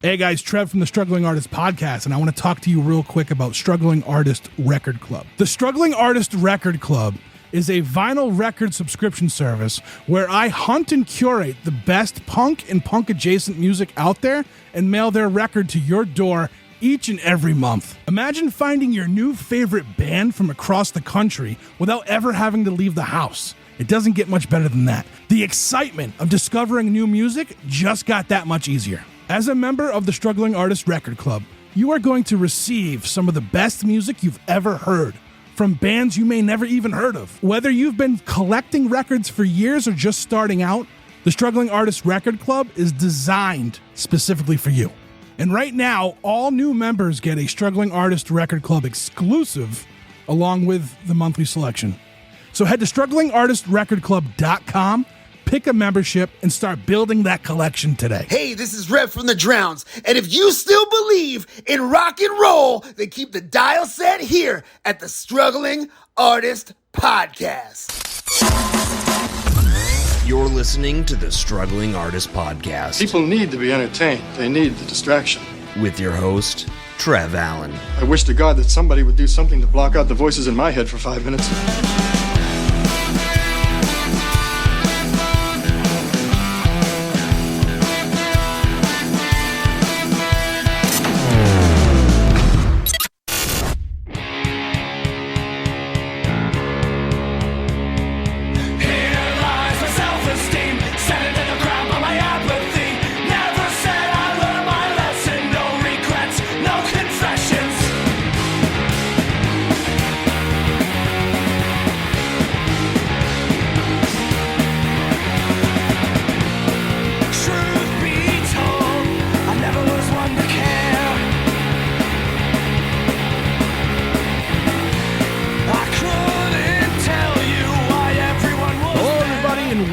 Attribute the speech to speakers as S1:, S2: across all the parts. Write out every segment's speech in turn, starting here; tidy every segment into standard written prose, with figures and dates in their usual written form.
S1: Hey guys, Trev from the Struggling Artist Podcast, and I want to talk to you real quick about Struggling Artist Record Club. The Struggling Artist Record Club is a vinyl record subscription service where I hunt and curate the best punk and punk-adjacent music out there and mail their record to your door each and every month. Imagine finding your new favorite band from across the country without ever having to leave the house. It doesn't get much better than that. The excitement of discovering new music just got that much easier. As a member of the Struggling Artist Record Club, you are going to receive some of the best music you've ever heard from bands you may never even heard of. Whether you've been collecting records for years or just starting out, the Struggling Artist Record Club is designed specifically for you. And right now, all new members get a Struggling Artist Record Club exclusive along with the monthly selection. So head to StrugglingArtistRecordClub.com, pick a membership, and start building that collection today.
S2: Hey, this is Rev from the Drowns, and if you still believe in rock and roll, then keep the dial set here at the Struggling Artist Podcast.
S3: You're listening to the Struggling Artist Podcast.
S4: People need to be entertained. They need the distraction.
S3: With your host, Trev Allen.
S4: I wish to God that somebody would do something to block out the voices in my head for 5 minutes.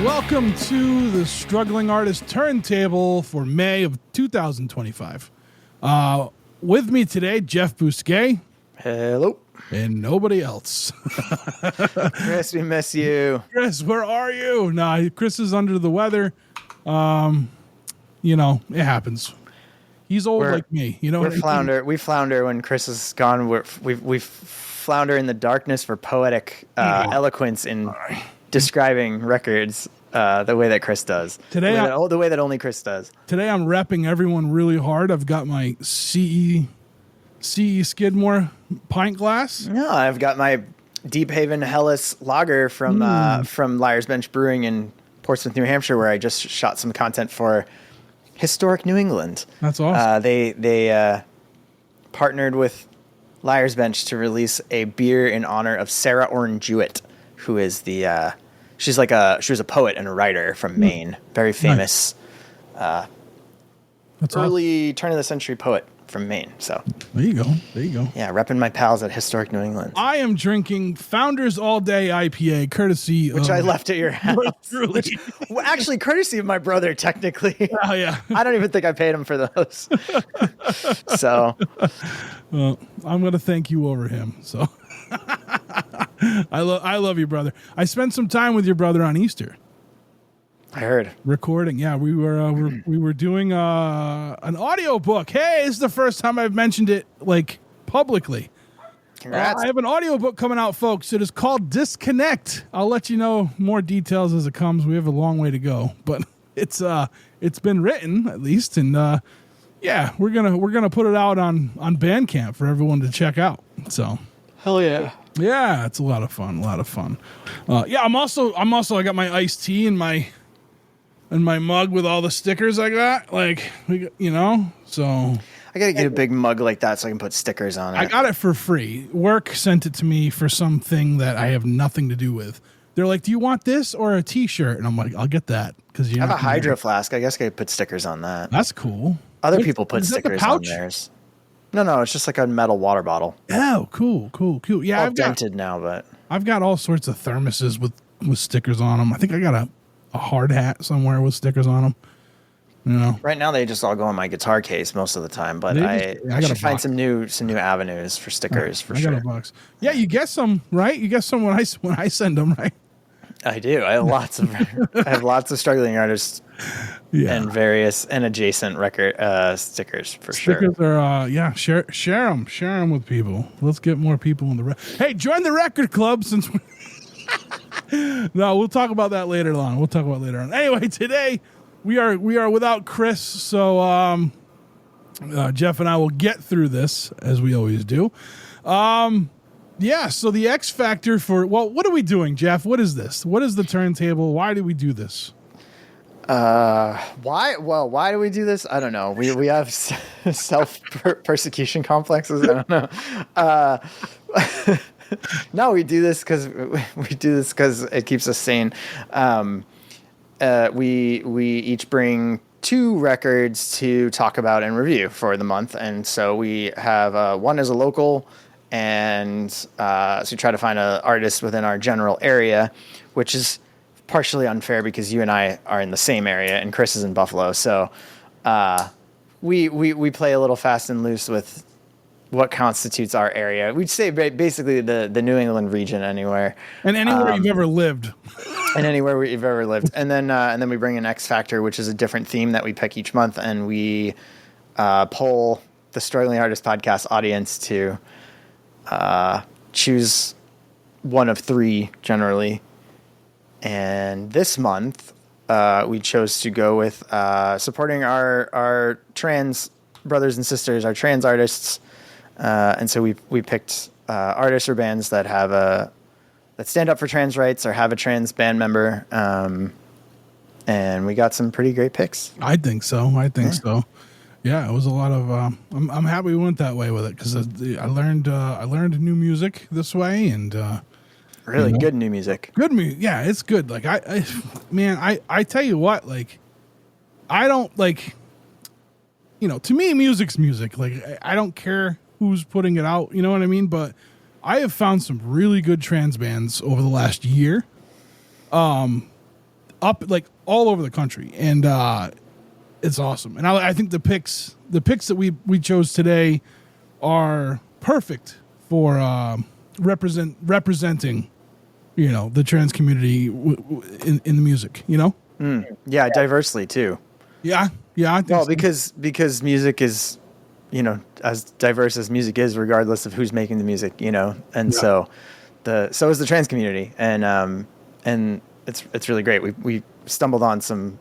S1: Welcome to the Struggling Artist Turntable for May of 2025. With me today, Jeff Bousquet.
S5: Hello.
S1: And nobody else.
S5: Chris, we miss you.
S1: Chris, where are you? Nah, Chris is under the weather. It happens. He's old like me. You know,
S5: we flounder when Chris is gone. We flounder in the darkness for poetic eloquence in describing records. The way that Chris does. The way that only Chris does.
S1: Today I'm repping everyone really hard. I've got my CE Skidmore pint glass.
S5: No, I've got my Deep Haven Helles lager from Liar's Bench Brewing in Portsmouth, New Hampshire, where I just shot some content for Historic New England.
S1: That's awesome.
S5: They partnered with Liar's Bench to release a beer in honor of Sarah Orne Jewett, who is the... she was a poet and a writer from Maine, very famous, early turn of the century poet from Maine. So
S1: there you go.
S5: Yeah, repping my pals at Historic New England.
S1: I am drinking Founders All Day IPA, courtesy
S5: which I left at your house. Actually, courtesy of my brother, technically.
S1: Oh yeah.
S5: I don't even think I paid him for those. So,
S1: well, I'm gonna thank you over him. So. I love you, brother. I spent some time with your brother on Easter.
S5: I heard
S1: recording. Yeah, we were doing an audio book. Hey, this is the first time I've mentioned it publicly.
S5: Congrats!
S1: I have an audio book coming out, folks. It is called Disconnect. I'll let you know more details as it comes. We have a long way to go, but it's been written at least, and yeah, we're gonna put it out on Bandcamp for everyone to check out. So.
S5: Hell yeah.
S1: Yeah, it's a lot of fun. Yeah, I got my iced tea in my mug with all the stickers I got. So
S5: I gotta get a big mug like that so I can put stickers on it.
S1: I got it for free. Work sent it to me for something that I have nothing to do with. They're like, "Do you want this or a T-shirt?" And I'm like, "I'll get that because you
S5: have a hydro flask. I guess I could put stickers on that.
S1: That's cool.
S5: Other people put stickers on theirs. No, it's just like a metal water bottle.
S1: Oh, cool. Yeah,
S5: I've dented now, but
S1: I've got all sorts of thermoses with stickers on them. I think I got a hard hat somewhere with stickers on them. You know,
S5: right now they just all go on my guitar case most of the time, but I should find some new avenues for stickers for sure.
S1: I got a box. Yeah, you get some, right? You get some when I send them, right?
S5: I do. I have lots of struggling artists and various and adjacent record stickers for sure.
S1: Stickers are share them with people. Let's get more people in the hey, join the record club since no, we'll talk about that later on. Anyway, today we are without Chris, so Jeff and I will get through this as we always do. So the X Factor what are we doing, Jeff? What is this? What is the turntable? Why do we do this?
S5: Why do we do this? I don't know. We have self persecution complexes. I don't know. No, we do this because it keeps us sane. We each bring 2 records to talk about and review for the month, and so we have one as a local, and so we try to find an artist within our general area, which is partially unfair because you and I are in the same area, and Chris is in Buffalo, so we play a little fast and loose with what constitutes our area. We'd say basically the New England region, anywhere
S1: you've ever lived.
S5: And anywhere you've ever lived. And then we bring an X Factor, which is a different theme that we pick each month, and we poll the Struggling Artist Podcast audience to choose one of 3 generally. And this month we chose to go with supporting our trans brothers and sisters, our trans artists. And so we picked artists or bands that have that stand up for trans rights or have a trans band member. And we got some pretty great picks.
S1: I think so. Yeah, it was a lot of. I'm happy we went that way with it because I learned new music this way, and
S5: really good new music.
S1: Good music, yeah, it's good. Like I tell you what, like I don't like. To me, music's music. Like I don't care who's putting it out. You know what I mean? But I have found some really good trans bands over the last year, up like all over the country, and it's awesome. And I think the picks that we chose today are perfect for representing, the trans community in the music.
S5: Yeah, diversely too.
S1: Yeah, I think so.
S5: because music is, as diverse as music is, regardless of who's making the music, so is the trans community, and it's really great. We stumbled on some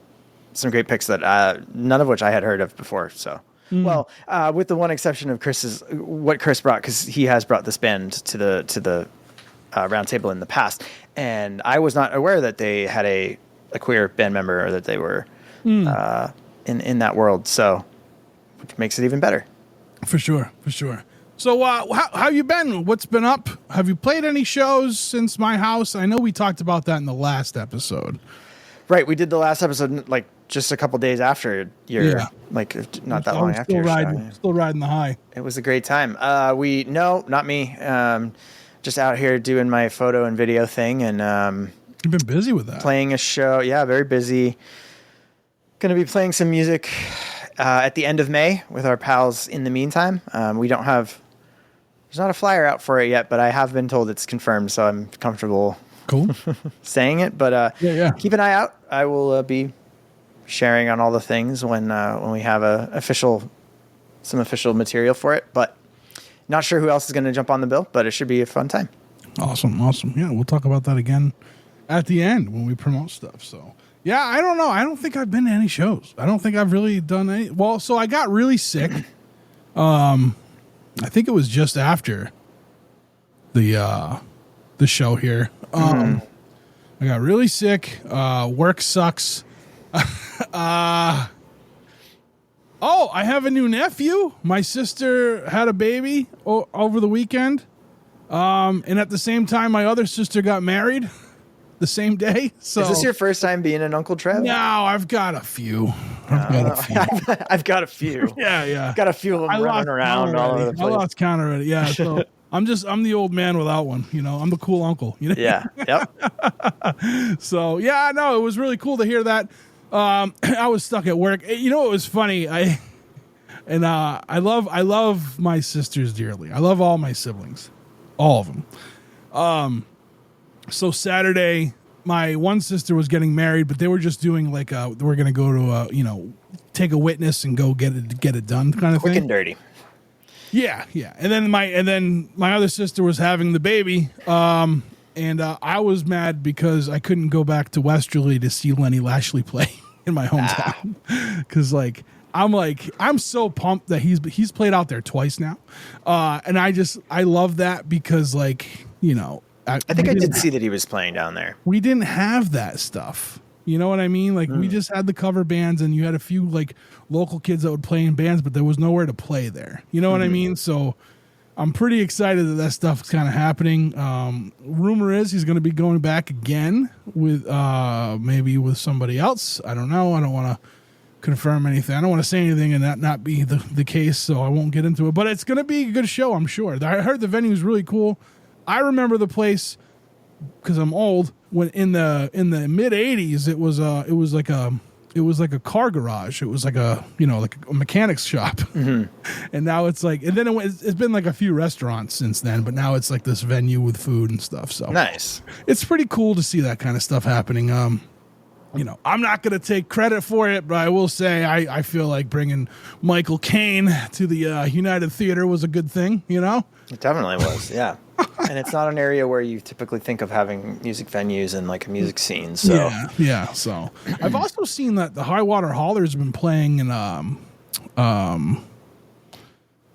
S5: great picks that none of which I had heard of before. So, well, with the one exception of what Chris brought, because he has brought this band to the round table in the past, and I was not aware that they had a queer band member or that they were in that world. So, which makes it even better.
S1: For sure. So, how you been? What's been up? Have you played any shows since my house? I know we talked about that in the last episode.
S5: Right, we did the last episode like just a couple days after not that long after your show.
S1: Still riding the high.
S5: It was a great time. Not me. Just out here doing my photo and video thing, and
S1: you've been busy with that.
S5: Playing a show, yeah, very busy. Going to be playing some music at the end of May with our pals. In the meantime, there's not a flyer out for it yet, but I have been told it's confirmed, so I'm comfortable.
S1: Cool.
S5: saying it, but keep an eye out. I will be sharing on all the things when we have some official material for it, but not sure who else is going to jump on the bill, but it should be a fun time.
S1: Awesome. Yeah, we'll talk about that again at the end when we promote stuff. So yeah, I don't know. I don't think I've been to any shows. I don't think I've really done any. Well, so I got really sick. I think it was just after the show here. I got really sick. Work sucks. I have a new nephew. My sister had a baby over the weekend. And at the same time, my other sister got married the same day. So
S5: is this your first time being an Uncle Trev?
S1: No, I've got a few.
S5: I've got a few.
S1: Yeah.
S5: Got a few of them running around all over the place.
S1: I lost count already. Yeah. So I'm the old man without one. I'm the cool uncle.
S5: Yeah. Yep.
S1: So yeah, no, it was really cool to hear that. I was stuck at work. It was funny. I love my sisters dearly. I love all my siblings, all of them. So Saturday, my one sister was getting married, but they were just doing like we're gonna go to take a witness and go get it done kind of
S5: Quick
S1: thing.
S5: and dirty.
S1: Yeah. And then my other sister was having the baby. And I was mad because I couldn't go back to Westerly to see Lenny Lashley play in my hometown. Because I'm so pumped that he's played out there twice now, and I love that because I
S5: think I did see that he was playing down there.
S1: We didn't have that stuff. You know what I mean? We just had the cover bands, and you had a few local kids that would play in bands, but there was nowhere to play there. You know what I mean? So I'm pretty excited that stuff's kind of happening. Rumor is he's going to be going back again with maybe with somebody else. I don't know. I don't want to confirm anything. I don't want to say anything and that not be the case, so I won't get into it. But it's going to be a good show, I'm sure. I heard the venue is really cool. I remember the place because I'm old. When in the mid '80s, it was like a car garage. It was like a mechanic's shop. And now it's and then it's been like a few restaurants since then, but now it's like this venue with food and stuff. So
S5: nice. It's
S1: pretty cool to see that kind of stuff happening. I'm not going to take credit for it, but I will say I feel like bringing Michael Caine to the United Theater was a good thing,
S5: It definitely was, yeah. And it's not an area where you typically think of having music venues and a music scene. So
S1: yeah. So I've also seen that the High Water Haulers have been playing in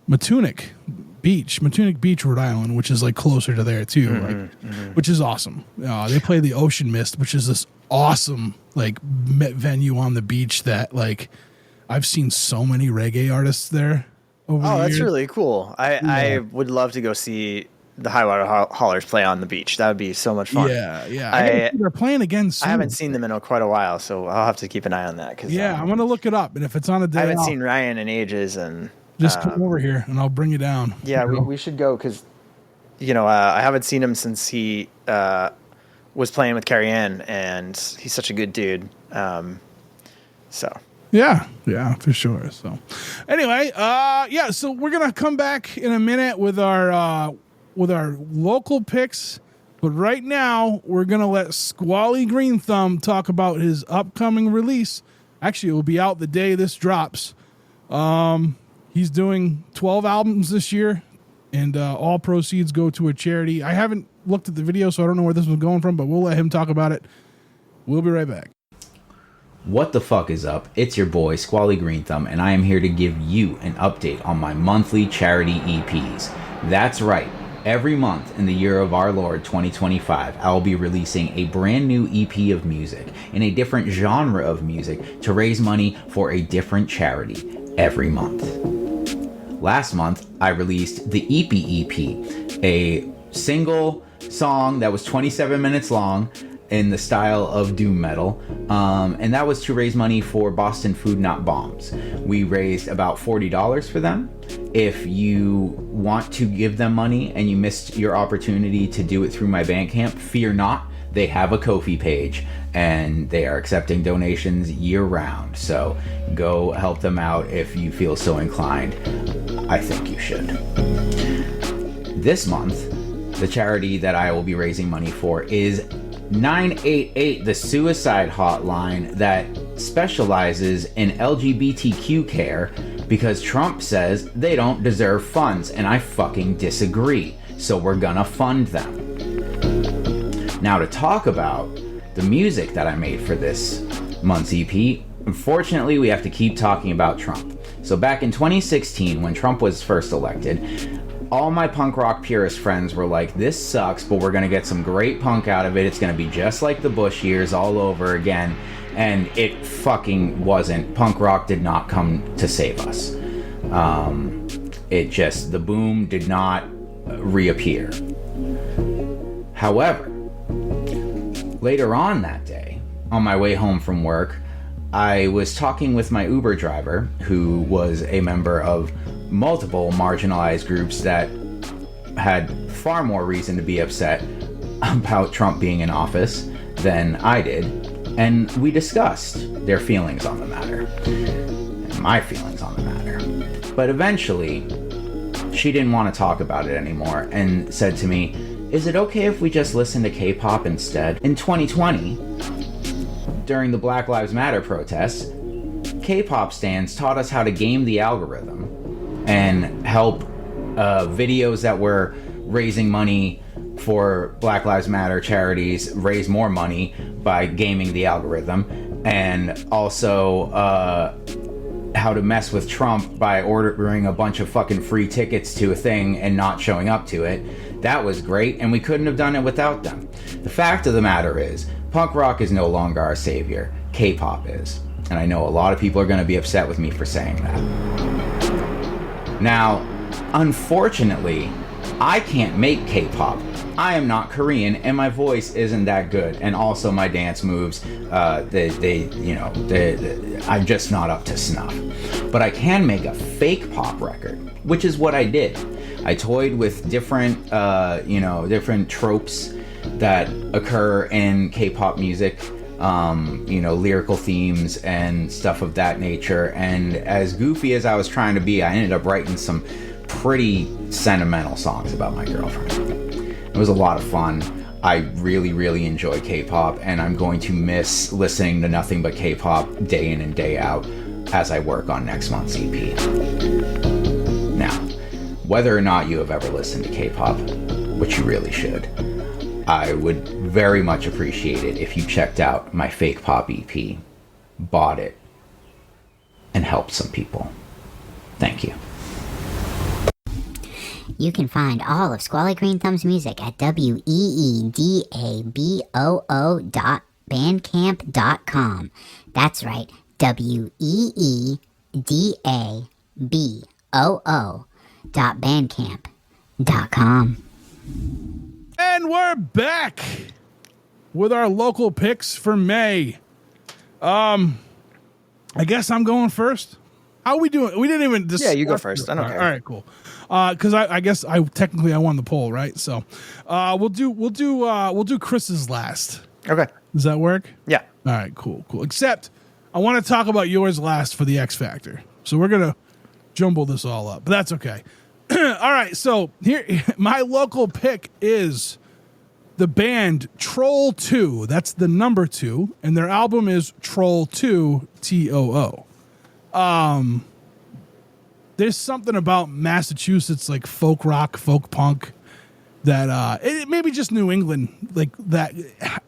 S1: Matunic Beach, Rhode Island, which is closer to there too, which is awesome. They play the Ocean Mist, which is this awesome venue on the beach that I've seen so many reggae artists there.
S5: That's really cool. I would love to go see the High Water Haulers play on the beach. That would be so much fun.
S1: Yeah. They're playing again soon.
S5: I haven't seen them in quite a while, so I'll have to keep an eye on that.
S1: I'm going to look it up, and if it's on a day,
S5: I haven't seen Ryan in ages, and
S1: just come over here, and I'll bring you down.
S5: Yeah, we should go because, I haven't seen him since he was playing with Carrie Ann, and he's such a good dude.
S1: Yeah, for sure. So, anyway, so we're gonna come back in a minute with our local picks, but right now we're gonna let Squally Green Thumb talk about his upcoming release. Actually, it will be out the day this drops. He's doing 12 albums this year, and all proceeds go to a charity. I haven't looked at the video, so I don't know where this was going from, but we'll let him talk about it. We'll be right back.
S6: What the fuck is up? It's your boy, Squally Green Thumb, and I am here to give you an update on my monthly charity EPs. That's right. Every month in the year of our Lord 2025, I will be releasing a brand new EP of music in a different genre of music to raise money for a different charity every month. Last month, I released the EP EP, a single song that was 27 minutes long in the style of doom metal, and that was to raise money for Boston Food Not Bombs. We raised about $40 for them. If you want to give them money and you missed your opportunity to do it through my Bandcamp, fear not, they have a Ko-fi page and they are accepting donations year round, so go help them out if you feel so inclined. I think you should. This month, the charity that I will be raising money for is 988, the suicide hotline that specializes in LGBTQ care because Trump says they don't deserve funds, and I fucking disagree. So we're gonna fund them. Now, to talk about the music that I made for this month's EP, unfortunately we have to keep talking about Trump. So back in 2016, when Trump was first elected, all my punk rock purist friends were like, this sucks, but we're going to get some great punk out of it. It's going to be just like the Bush years all over again. And it fucking wasn't. Punk rock did not come to save us. The boom did not reappear. However, later on that day, on my way home from work, I was talking with my Uber driver, who was a member of multiple marginalized groups that had far more reason to be upset about Trump being in office than I did, and we discussed their feelings on the matter, and my feelings on the matter. But eventually, she didn't want to talk about it anymore and said to me, is it okay if we just listen to K-pop instead? In 2020, during the Black Lives Matter protests, K-pop stans taught us how to game the algorithm and help videos that were raising money for Black Lives Matter charities raise more money by gaming the algorithm, and also how to mess with Trump by ordering a bunch of fucking free tickets to a thing and not showing up to it. That was great, and we couldn't have done it without them. The fact of the matter is, punk rock is no longer our savior. K-pop is. And I know a lot of people are going to be upset with me for saying that. Now, unfortunately, I can't make K-pop. I am not Korean, and my voice isn't that good. And also my dance moves, I'm just not up to snuff. But I can make a fake pop record, which is what I did. I toyed with different tropes that occur in K-pop music, lyrical themes and stuff of that nature. And as goofy as I was trying to be, I ended up writing some pretty sentimental songs about my girlfriend. It was a lot of fun. I really, really enjoy K-pop, and I'm going to miss listening to nothing but K-pop day in and day out as I work on next month's EP. Now, whether or not you have ever listened to K-pop, which you really should, I would very much appreciate it if you checked out my fake pop EP, bought it, and helped some people. Thank you.
S7: You can find all of Squally Green Thumb's music at weedaboo.bandcamp.com. That's right, weedaboo.bandcamp.com.
S1: And we're back with our local picks for May. I guess I'm going first. How are we doing? We didn't even discuss.
S5: Yeah, you go first. I don't care.
S1: All right, cool. Because I guess I won the poll, right? So we'll do Chris's last.
S5: Okay.
S1: Does that work?
S5: Yeah.
S1: All right, cool. Except I want to talk about yours last for the X Factor. So we're gonna jumble this all up, but that's okay. All right, so here my local pick is the band Troll 2. That's the number 2, and their album is Troll 2 TOO. There's something about Massachusetts, like folk rock, folk punk, that it maybe just New England, like that.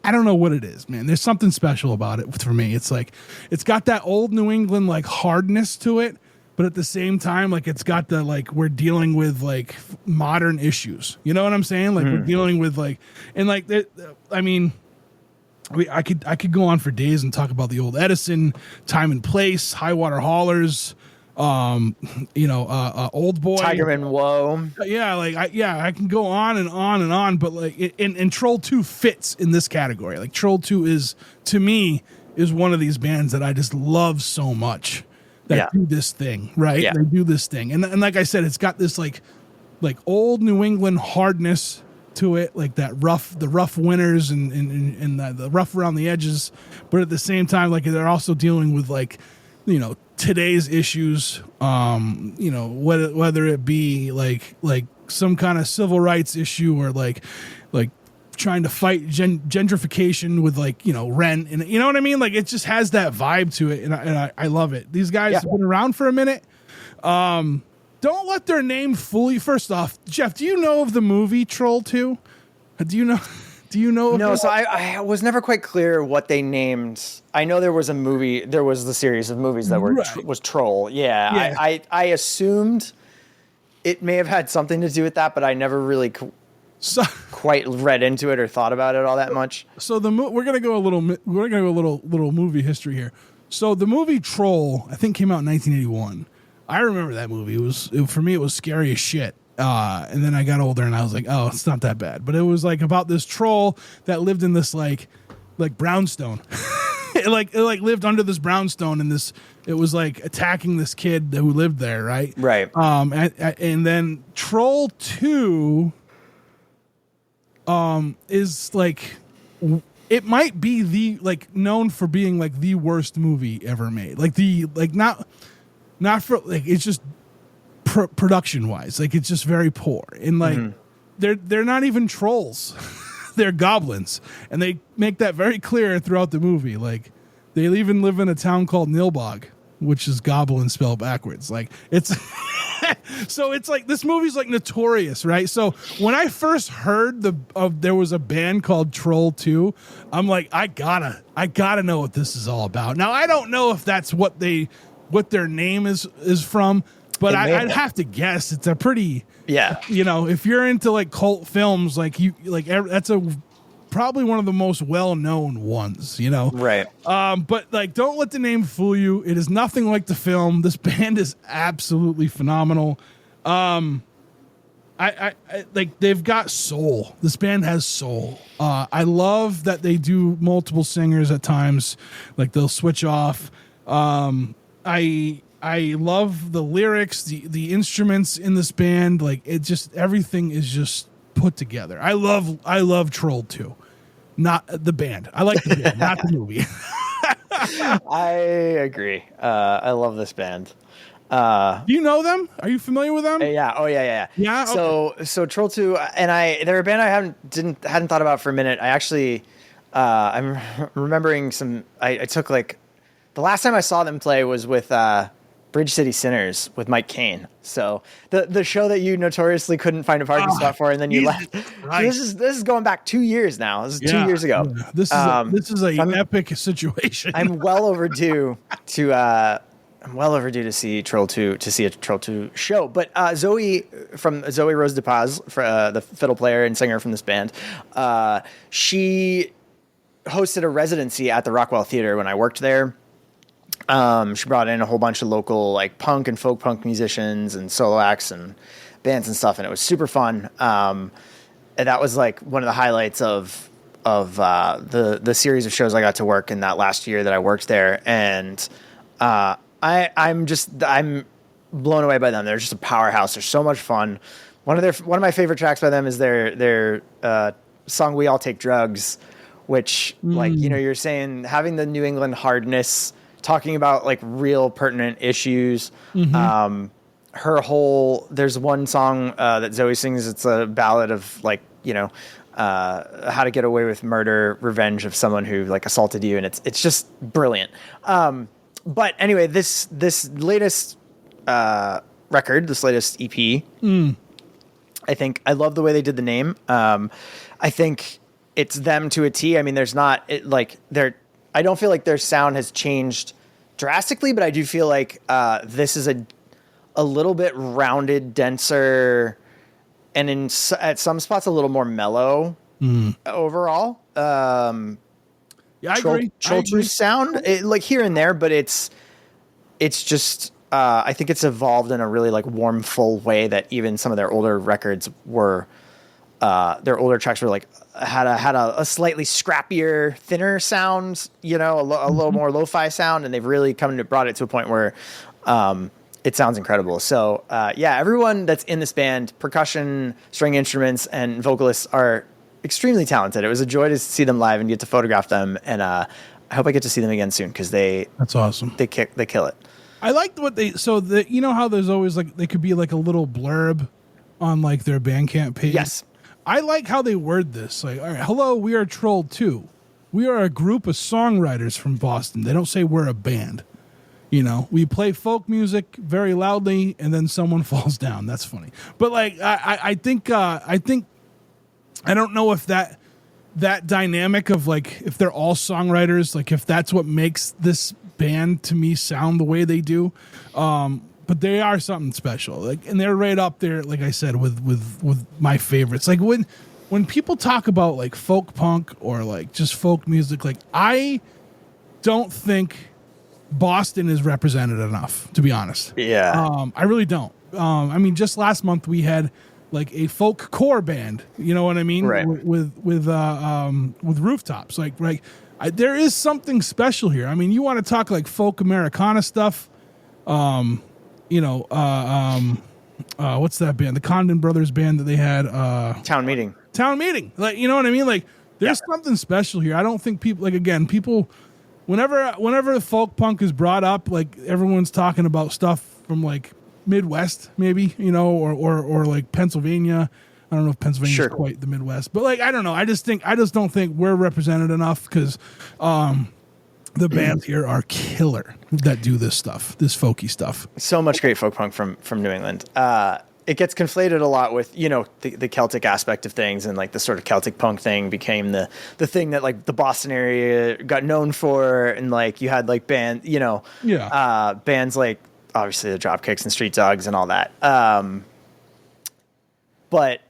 S1: I don't know what it is, man. There's something special about it for me. It's like it's got that old New England like hardness to it, but at the same time, like it's got the like we're dealing with like modern issues. You know what I'm saying? Like we're dealing with like and like I mean. I could go on for days and talk about the old Edison, Time and Place, High Water Haulers, Old Boy,
S5: Tigerman Woe.
S1: Yeah, I can go on and on and on, but like, and Troll 2 fits in this category. Like Troll 2 is, to me, is one of these bands that I just love so much that do this thing, right?
S5: Yeah.
S1: They do this thing, and like I said, it's got this like old New England hardness to it, like the rough winters and the rough around the edges, but at the same time, like they're also dealing with like, today's issues, whether it be like some kind of civil rights issue or like trying to fight gentrification with rent, and you know what I mean? Like it just has that vibe to it, and I love it. These guys have been around for a minute. Don't let their name fool you. First off, Jeff, do you know of the movie Troll 2? Do you know?
S5: No, so I was never quite clear what they named. I know there was a movie. There was the series of movies that were was Troll. Yeah. I assumed it may have had something to do with that, but I never really quite read into it or thought about it all that much.
S1: So we're gonna go a little movie history here. So the movie Troll, I think, came out in 1981. I remember that movie. For me, it was scary as shit. And then I got older and I was like, oh, it's not that bad. But it was like about this troll that lived in this like brownstone. it lived under this brownstone, and it was like attacking this kid who lived there, right?
S5: Right.
S1: And then Troll 2 is like, it might be known for being like the worst movie ever made. Not for like, it's just production wise, like it's just very poor, and like they're not even trolls. They're goblins, and they make that very clear throughout the movie. Like, they even live in a town called Nilbog, which is goblin spelled backwards. Like, it's so it's like this movie's like notorious, right? So when I first heard there was a band called Troll 2, I'm like, I gotta know what this is all about. Now I don't know if that's what their name is from, but I'd have to guess it's a pretty, if you're into like cult films, that's probably one of the most well-known ones,
S5: Right.
S1: But like, don't let the name fool you. It is nothing like the film. This band is absolutely phenomenal. I like, they've got soul. This band has soul. I love that they do multiple singers at times. Like, they'll switch off. I love the lyrics, the instruments in this band. Like, it just, everything is just put together. I love Troll 2. Not the band. I like the band, not the movie.
S5: I agree. I love this band.
S1: Do you know them? Are you familiar with them?
S5: Yeah. Oh, yeah.
S1: Yeah. Okay.
S5: So Troll 2, and they're a band I hadn't thought about for a minute. I actually, I'm remembering I took, like, the last time I saw them play was with Bridge City Sinners with Mike Caine. So the show that you notoriously couldn't find a parking spot for, and then you left. This is going back 2 years now. This is 2 years ago.
S1: Yeah. This is an epic situation.
S5: I'm well overdue to see Troll 2, to see a Troll 2 show. But Zoe Rose DePaz, the fiddle player and singer from this band, she hosted a residency at the Rockwell Theater when I worked there. She brought in a whole bunch of local, like, punk and folk punk musicians and solo acts and bands and stuff, and it was super fun. And that was, like, one of the highlights of the series of shows I got to work in that last year that I worked there. And I'm blown away by them. They're just a powerhouse. They're so much fun. One of my favorite tracks by them is their song "We All Take Drugs," which, like, you're saying, having the New England hardness, talking about, like, real pertinent issues. Mm-hmm. There's one song that Zoe sings. It's a ballad of, like, how to get away with murder, revenge of someone who, like, assaulted you, and it's just brilliant. But anyway, this latest record, this latest EP, I think I love the way they did the name. I think it's them to a T. I mean, I don't feel like their sound has changed drastically, but I do feel like this is a little bit rounded, denser, and at some spots a little more mellow overall.
S1: Yeah, I agree.
S5: Troll 2 sound, like, here and there, but it's just I think it's evolved in a really, like, warm, full way that even some of their older records were. Their older tracks were, like, had a slightly scrappier, thinner sound, a little more lo-fi sound, and they've really brought it to a point where it sounds incredible. So everyone that's in this band, percussion, string instruments, and vocalists, are extremely talented. It was a joy to see them live and get to photograph them, and I hope I get to see them again soon, because that's
S1: awesome.
S5: They kill it.
S1: I liked what how there's always, like, they could be like a little blurb on, like, their Bandcamp page.
S5: Yes.
S1: I like how they word this. Like, all right, hello, we are Troll 2. We are a group of songwriters from Boston. They don't say we're a band. We play folk music very loudly, and then someone falls down. That's funny. But, like, I think I don't know if that dynamic of, like, if they're all songwriters, like, if that's what makes this band to me sound the way they do. But they are something special, like, and they're right up there, like I said, with my favorites. Like, when people talk about, like, folk punk or, like, just folk music, like, I don't think Boston is represented enough, to be honest.
S5: Yeah.
S1: I really don't. I mean, just last month we had, like, a folk core band. You know what I mean?
S5: Right.
S1: With Rooftops, like, right. There is something special here. I mean, you want to talk, like, folk Americana stuff. What's that band? The Condon Brothers band that they had.
S5: Town Meeting.
S1: Like, you know what I mean? Like, there's something special here. I don't think people, like, again, people, whenever folk punk is brought up, like, everyone's talking about stuff from, like, Midwest, maybe, or like Pennsylvania. I don't know if Pennsylvania is quite the Midwest, but like I don't know. I just don't think we're represented enough because the bands here are killer that do this stuff, this folky stuff.
S5: So much great folk punk from New England. It gets conflated a lot with, you know, the Celtic aspect of things, and like the sort of Celtic punk thing became the thing that like the Boston area got known for, and like you had like bands like obviously the Dropkicks and Street Dogs and all that. But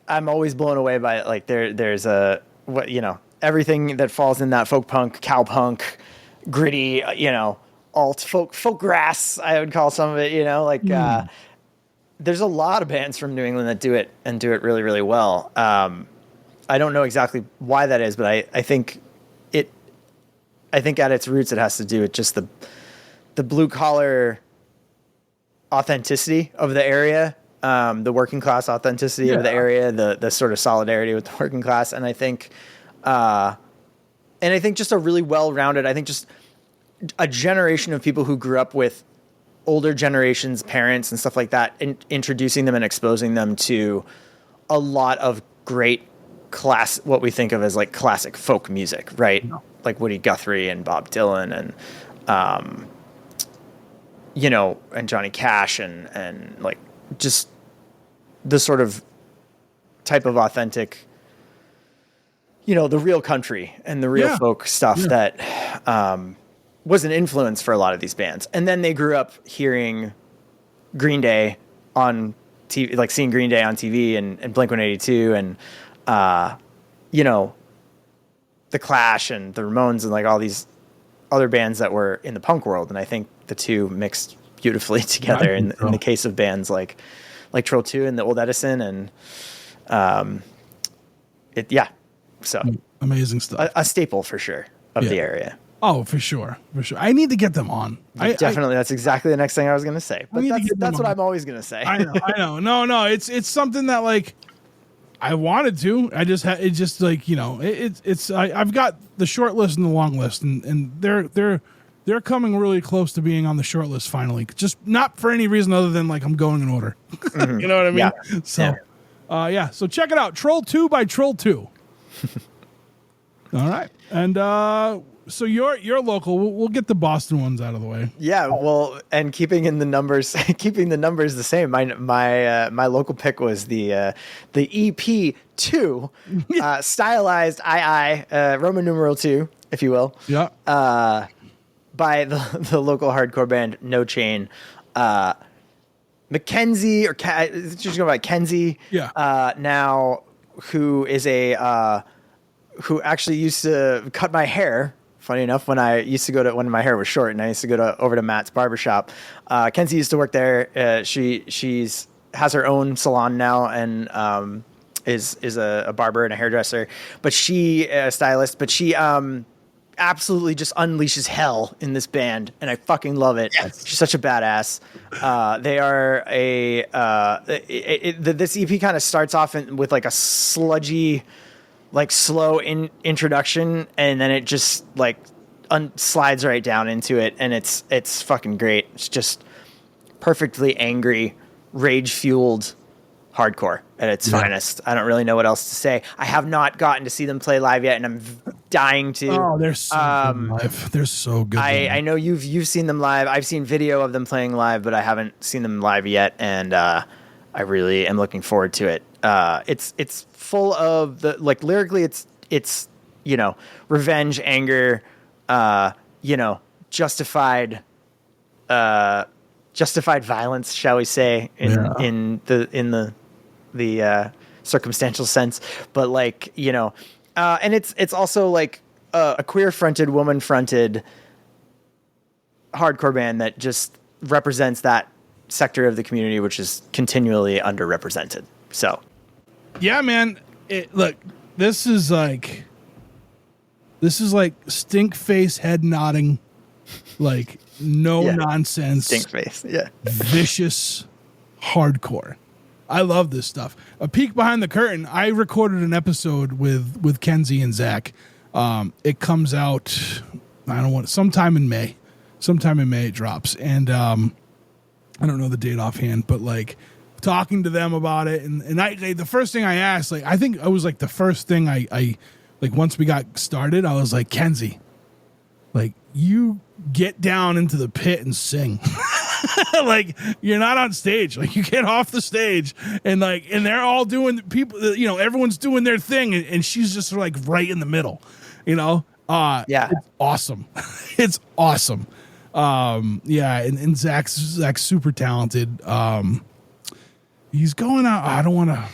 S5: I'm always blown away by like there's a what you know everything that falls in that folk punk, cow punk, gritty, you know, alt folk grass, I would call some of it, you know, like there's a lot of bands from New England that do it and do it really, really well. I don't know exactly why that is, but I think at its roots it has to do with just the blue collar authenticity of the area, the working class authenticity of the area, the sort of solidarity with the working class. And I think just a really well-rounded, I think just a generation of people who grew up with older generations, parents and stuff like that, introducing them and exposing them to a lot of great what we think of as like classic folk music, right? No. Like Woody Guthrie and Bob Dylan and, you know, and Johnny Cash and like just the sort of type of authentic, you know, the real country and the real folk stuff that was an influence for a lot of these bands. And then they grew up hearing Green Day on TV, like seeing Green Day on TV and Blink-182 and, you know, The Clash and the Ramones and like all these other bands that were in the punk world. And I think the two mixed beautifully together in the case of bands like Troll 2 and the Old Edison and, so
S1: amazing stuff.
S5: A staple for sure of the area.
S1: Oh, for sure. I need to get them on.
S5: Definitely. That's exactly the next thing I was going to say. But that's what I'm always going to say.
S1: I know. No. It's something that like I wanted to. I just it's just like, you know, I've got the short list and the long list and they're coming really close to being on the short list finally. Just not for any reason other than like I'm going in order. Mm-hmm. You know what I mean? Yeah. So, so check it out. Troll 2 by Troll 2. All right. And so you're local. We'll get the Boston ones out of the way.
S5: Yeah, well, and keeping the numbers the same. My local pick was the EP 2, stylized Roman numeral 2, if you will.
S1: Yeah.
S5: By the local hardcore band No Chain, Mackenzie or just go by Kenzie.
S1: Yeah.
S5: Now who is who actually used to cut my hair. Funny enough, when my hair was short and I used to go over to Matt's barbershop, Kenzie used to work there. She's has her own salon now and is a barber and a hairdresser, but she a stylist, but she absolutely just unleashes hell in this band, and I fucking love it. Yes. She's such a badass. They are this EP kind of starts off with like a sludgy, like slow introduction, and then it just like slides right down into it, and it's fucking great. It's just perfectly angry, rage fueled hardcore at its finest. I don't really know what else to say. I have not gotten to see them play live yet, and I'm dying to.
S1: Oh, they're so good live. They're so good.
S5: I know you've seen them live. I've seen video of them playing live, but I haven't seen them live yet, and I really am looking forward to it. It's full of the like lyrically. It's you know, revenge, anger, you know, justified violence, shall we say, in the circumstantial sense, but like, you know, and it's also like a queer fronted, woman fronted hardcore band that just represents that sector of the community, which is continually underrepresented. So
S1: yeah, man, look, this is like stink face head nodding, like no nonsense,
S5: stink face,
S1: vicious hardcore. I love this stuff. A peek behind the curtain. I recorded an episode with Kenzie and Zach. It comes out, sometime in May. Sometime in May it drops, and I don't know the date offhand, but like talking to them about it, and the first thing I asked, like I think it was like the first thing I like once we got started, I was like, Kenzie, like you get down into the pit and sing. Like you're not on stage, like you get off the stage and they're all doing everyone's doing their thing, and she's just like right in the middle, yeah, it's awesome. It's awesome. And Zach's super talented. He's going out. I don't want to.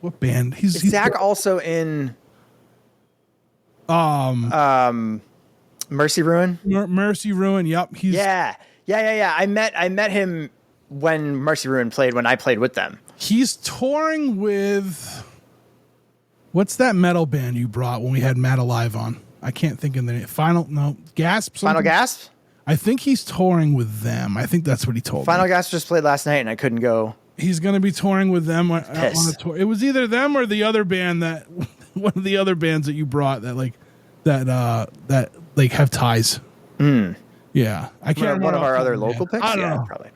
S1: What band?
S5: Is Zach also in? Mercy Ruin.
S1: Mercy Ruin. Yep.
S5: Yeah. I met him when Mercy Ruin played. When I played with them.
S1: He's touring with. What's that metal band you brought when we had Matt Alive on? I can't think of the name. Gasp.
S5: Final Gasp.
S1: I think he's touring with them. I think that's what he told me.
S5: Final Gasp just played last night, and I couldn't go.
S1: He's going to be touring with them on a tour. It was either them or the other band that one of the other bands that you brought that have ties. Yeah, I can't remember
S5: one of our other local picks.
S1: I don't know.
S5: Probably.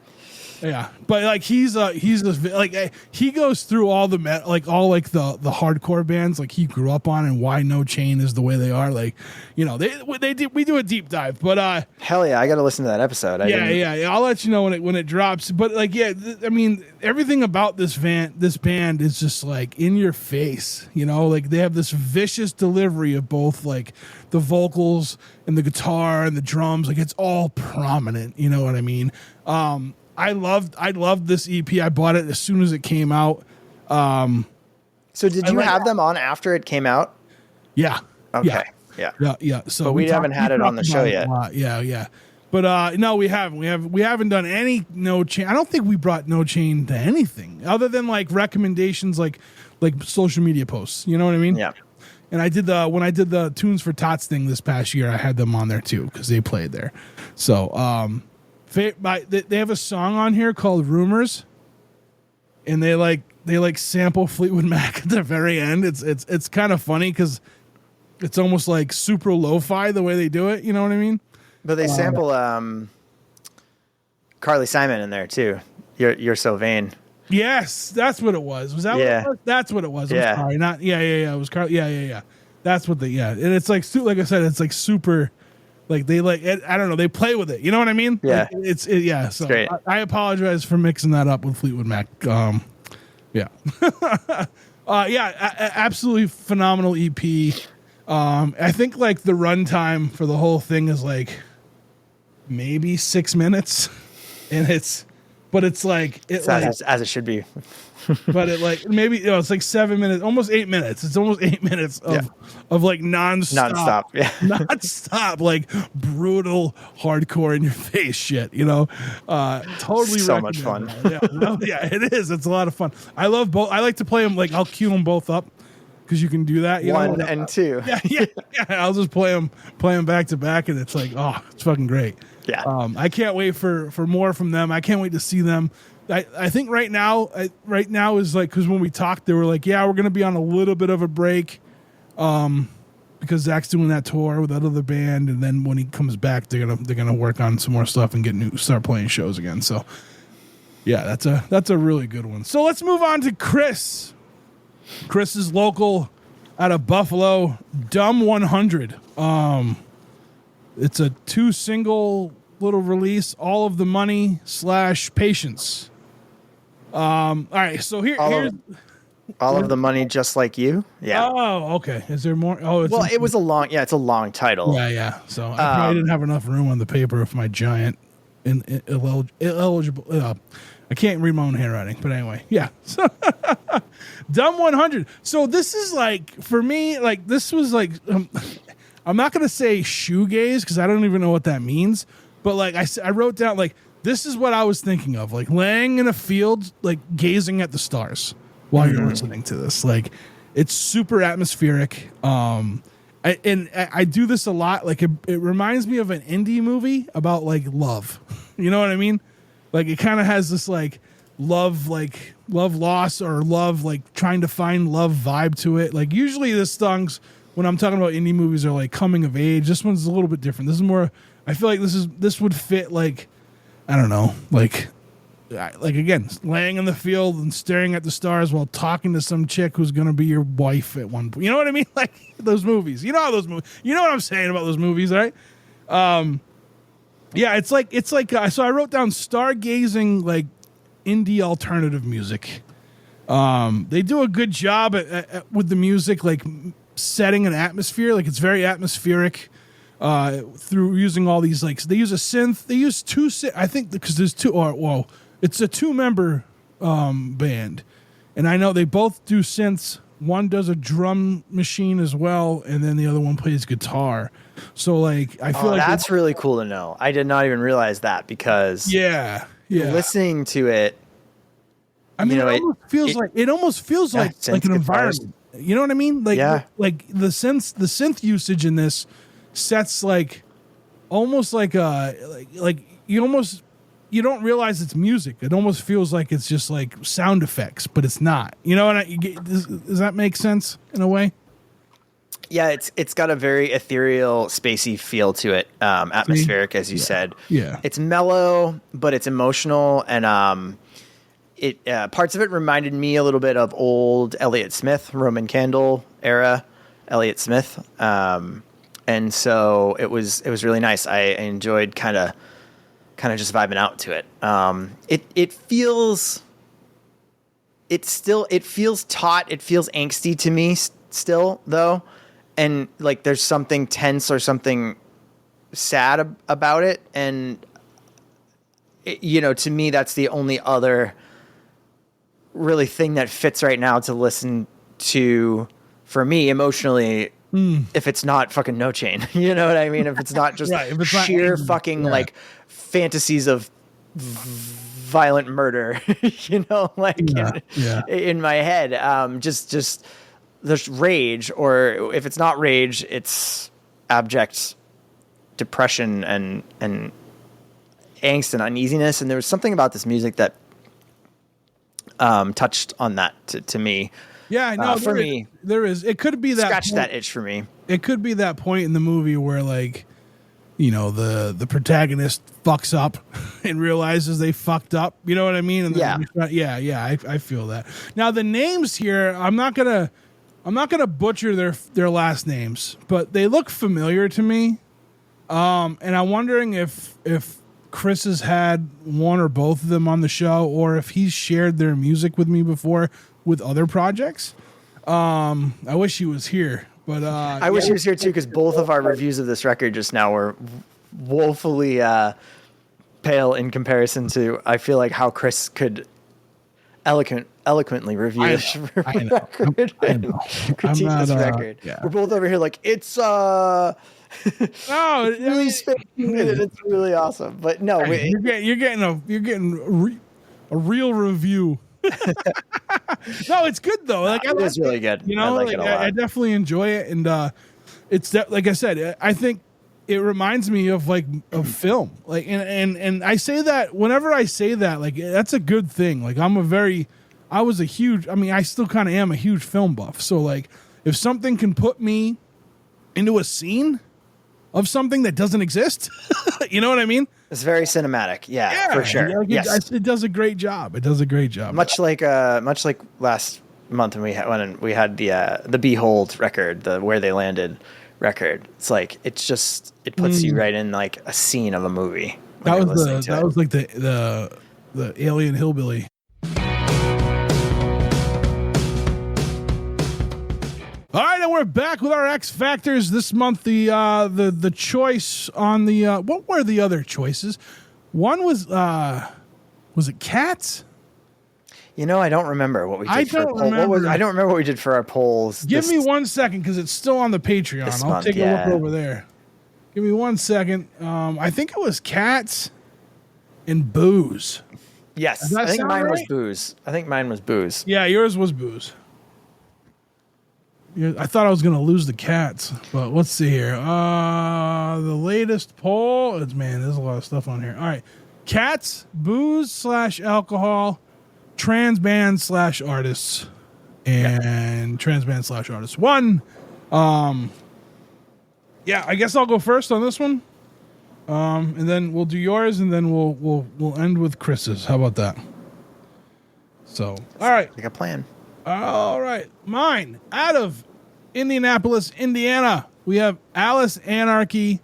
S1: Yeah, but like he goes through all the the hardcore bands like he grew up on and why No Chain is the way they are. Like, we do a deep dive, but
S5: hell yeah, I got to listen to that episode.
S1: Yeah, I'll let you know when it drops. But like, I mean, everything about this band is just like in your face. Like they have this vicious delivery of both like the vocals and the guitar and the drums. Like it's all prominent. You know what I mean? I loved this EP. I bought it as soon as it came out.
S5: So did you have them on after it came out?
S1: Yeah.
S5: Okay.
S1: Yeah. So
S5: but we haven't had it on the show yet.
S1: Yeah. But no, we haven't. We haven't done any No Chain. I don't think we brought No Chain to anything other than like recommendations, like social media posts. You know what I mean?
S5: Yeah.
S1: And when I did the Tunes for Tots thing this past year, I had them on there too because they played there. So they have a song on here called Rumors, and they sample Fleetwood Mac at the very end. It's kind of funny because it's almost like super lo-fi the way they do it. You know what I mean?
S5: But they sample Carly Simon in there too. You're so vain.
S1: Yes, that's what it was. Was that what it was? That's what it was. I'm sorry. Not yeah. It was Carly. Yeah. That's what and it's like I said, it's like super. Like they I don't know. They play with it. You know what I mean?
S5: Yeah.
S1: Like So
S5: great.
S1: I apologize for mixing that up with Fleetwood Mac. Yeah. Absolutely phenomenal EP. I think like the runtime for the whole thing is like maybe 6 minutes, and it's like
S5: as it should be.
S1: But it like maybe it's like 7 minutes, almost 8 minutes. It's almost 8 minutes of like nonstop, nonstop, like brutal hardcore in your face shit. Totally
S5: so much fun.
S1: It is. It's a lot of fun. I love both. I like to play them. Like I'll cue them both up because you can do that.
S5: One and two.
S1: Yeah. I'll just play them back to back, and it's like it's fucking great.
S5: Yeah.
S1: I can't wait for more from them. I can't wait to see them. I think right now is like, because when we talked, they were like, yeah, we're going to be on a little bit of a break because Zach's doing that tour with that other band. And then when he comes back, they're going to work on some more stuff and start playing shows again. So yeah, that's a really good one. So let's move on to Chris. Chris is local out of Buffalo, Dumb 100. It's a 2-single little release, All of the Money / Patience. All right, so here's
S5: all of the money, just like you. Yeah.
S1: Oh, okay. Is there more? Oh,
S5: it's a long title.
S1: Yeah. So I probably didn't have enough room on the paper of my giant illegible. I can't read my own handwriting, but anyway, yeah. So, Dumb 100. So this is like, for me, like this was like, I'm not gonna say shoegaze because I don't even know what that means. But like I wrote down, like, this is what I was thinking of, like laying in a field, like gazing at the stars while you're listening to this. Like, it's super atmospheric. I do this a lot. Like it reminds me of an indie movie about like love. You know what I mean? Like it kind of has this like love loss or love, like trying to find love vibe to it. Like usually this songs, when I'm talking about indie movies, are like coming of age. This one's a little bit different. This is more, I feel like this would fit like, I don't know, like like again, laying in the field and staring at the stars while talking to some chick who's gonna be your wife at one point. You know what I mean? Like those movies. You know how those movies. You know what I'm saying about those movies, right? Yeah, it's like so I wrote down stargazing like indie alternative music. They do a good job with the music, like setting an atmosphere. Like it's very atmospheric through using all these like they use a synth. They use two. I think because there's two. Well, it's a 2-member band, and I know they both do synths. One does a drum machine as well, and then the other one plays guitar. So like I feel like
S5: that's really cool to know. I did not even realize that because
S1: listening
S5: to it.
S1: I mean, it almost feels like an environment. You know what I mean? Like the synth usage in this sets like almost like you don't realize it's music. It almost feels like it's just like sound effects, but it's not. You know, does that make sense in a way?
S5: Yeah, it's got a very ethereal, spacey feel to it, atmospheric, as you said.
S1: Yeah,
S5: it's mellow, but it's emotional, and it parts of it reminded me a little bit of old Elliott Smith, Roman Candle era Elliott Smith, and so it was really nice. I enjoyed kind of just vibing out to it. It feels taut. It feels angsty to me still though. And like, there's something tense or something sad about it. And to me, that's the only other really thing that fits right now to listen to for me emotionally. If it's not fucking No Chain, you know what I mean? If it's not just sheer fucking like fantasies of violent murder, in my head, just there's rage, or if it's not rage, it's abject depression and angst and uneasiness. And there was something about this music that touched on that to me.
S1: Yeah, no,
S5: for me,
S1: there is. It could be that
S5: scratch that itch for me.
S1: It could be that point in the movie where, like, the protagonist fucks up and realizes they fucked up. You know what I mean? And I feel that. Now the names here, I'm not gonna butcher their last names, but they look familiar to me. And I'm wondering if Chris has had one or both of them on the show, or if he's shared their music with me before with other projects. I wish he was here, but
S5: I wish he was here too, because both of our reviews of this record just now were woefully pale in comparison to, I feel like, how Chris could eloquently review this record and critique this record. Yeah. We're both over here like, it's
S1: no,
S5: it's really awesome. But no,
S1: you're getting a real review. No, it's good though. Like,
S5: it is really good.
S1: I like it a lot. I definitely enjoy it, and it's like I said, I think it reminds me of film. Like, and I say that whenever I say that, like, that's a good thing. Like, I still kind of am a huge film buff. So like, if something can put me into a scene of something that doesn't exist, you know what I mean?
S5: It's very cinematic. Yeah, for sure.
S1: Yes. It does a great job.
S5: Much like last month when we had the Behold record, the Where They Landed record. It's like, it puts you right in like a scene of a movie.
S1: That was like the Alien Hillbilly. All right, and we're back with our X Factors this month. The choice on the what were the other choices? One was it Cats?
S5: I don't remember what we did. I don't remember what we did for our polls.
S1: Give me 1 second, because it's still on the Patreon. I'll take a look over there. Give me 1 second. I think it was Cats and Booze.
S5: Yes, I think mine was Booze.
S1: Yeah, yours was Booze. I thought I was going to lose the Cats, but let's see here. The latest poll. There's a lot of stuff on here. All right. Cats, Booze / alcohol, trans band / artists, and trans band / artists. One. I guess I'll go first on this one. And then we'll do yours, and then we'll end with Chris's. How about that? So, all right.
S5: Like a plan.
S1: All right. Mine, out of Indianapolis, Indiana, we have Alice Anarchy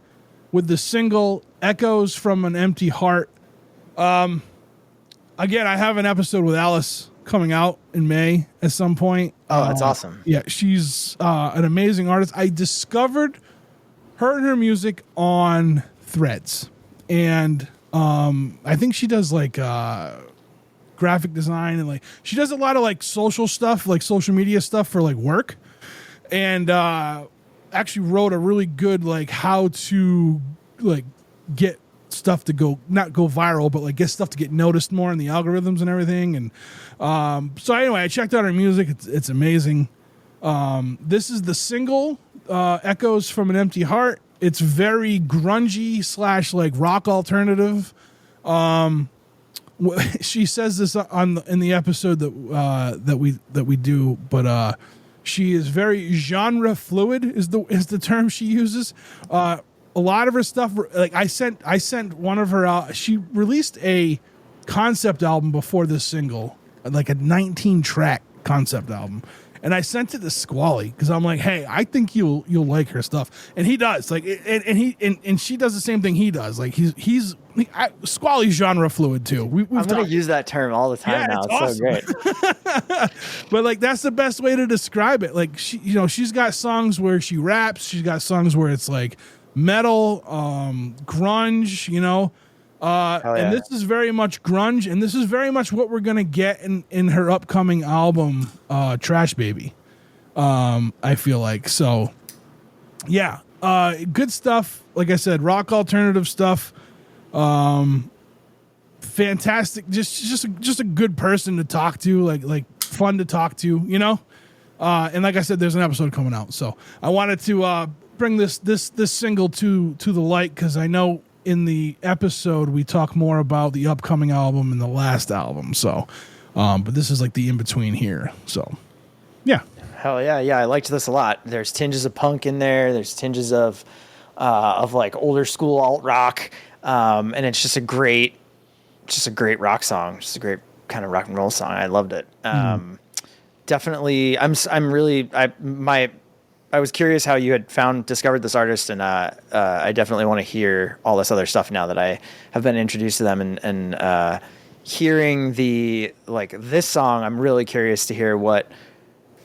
S1: with the single Echoes from an Empty Heart. Again, I have an episode with Alice coming out in May at some point.
S5: Oh, that's awesome.
S1: Yeah, she's an amazing artist. I discovered her and her music on Threads. And I think she does like graphic design, and like she does a lot of like social stuff, like social media stuff for like work. And actually wrote a really good like how to like get stuff to not go viral, but like get stuff to get noticed more in the algorithms and everything. And so anyway, I checked out her music. It's amazing. This is the single, Echoes from an Empty Heart. It's very grungy / like rock alternative. She says this in the episode that we do, but she is very genre fluid is the term she uses. A lot of her stuff, like I sent one of her. She released a concept album before this single, like a 19-track concept album, and I sent it to Squally because I'm like, hey, I think you'll like her stuff, and he does. Like, and she does the same thing he does. Like Squally's genre fluid too.
S5: I'm gonna use that term all the time now. It's awesome. So great.
S1: But like that's the best way to describe it. Like she's got songs where she raps. She's got songs where it's like metal, grunge. And this is very much grunge, and this is very much what we're gonna get in her upcoming album, Trash Baby. I feel like so. Yeah, good stuff. Like I said, rock alternative stuff. Fantastic. Just a good person to talk to. Like fun to talk to. And like I said, there's an episode coming out, so I wanted to bring this single to the light because I know. In the episode, we talk more about the upcoming album and the last album. So, but this is like the in between here. So, yeah.
S5: Hell yeah, yeah. I liked this a lot. There's tinges of punk in there. There's tinges of like older school alt rock, and it's just a great rock song. Just a great kind of rock and roll song. I loved it. Definitely. I was curious how you had discovered this artist, and I definitely want to hear all this other stuff now that I have been introduced to them. And hearing this song, I'm really curious to hear what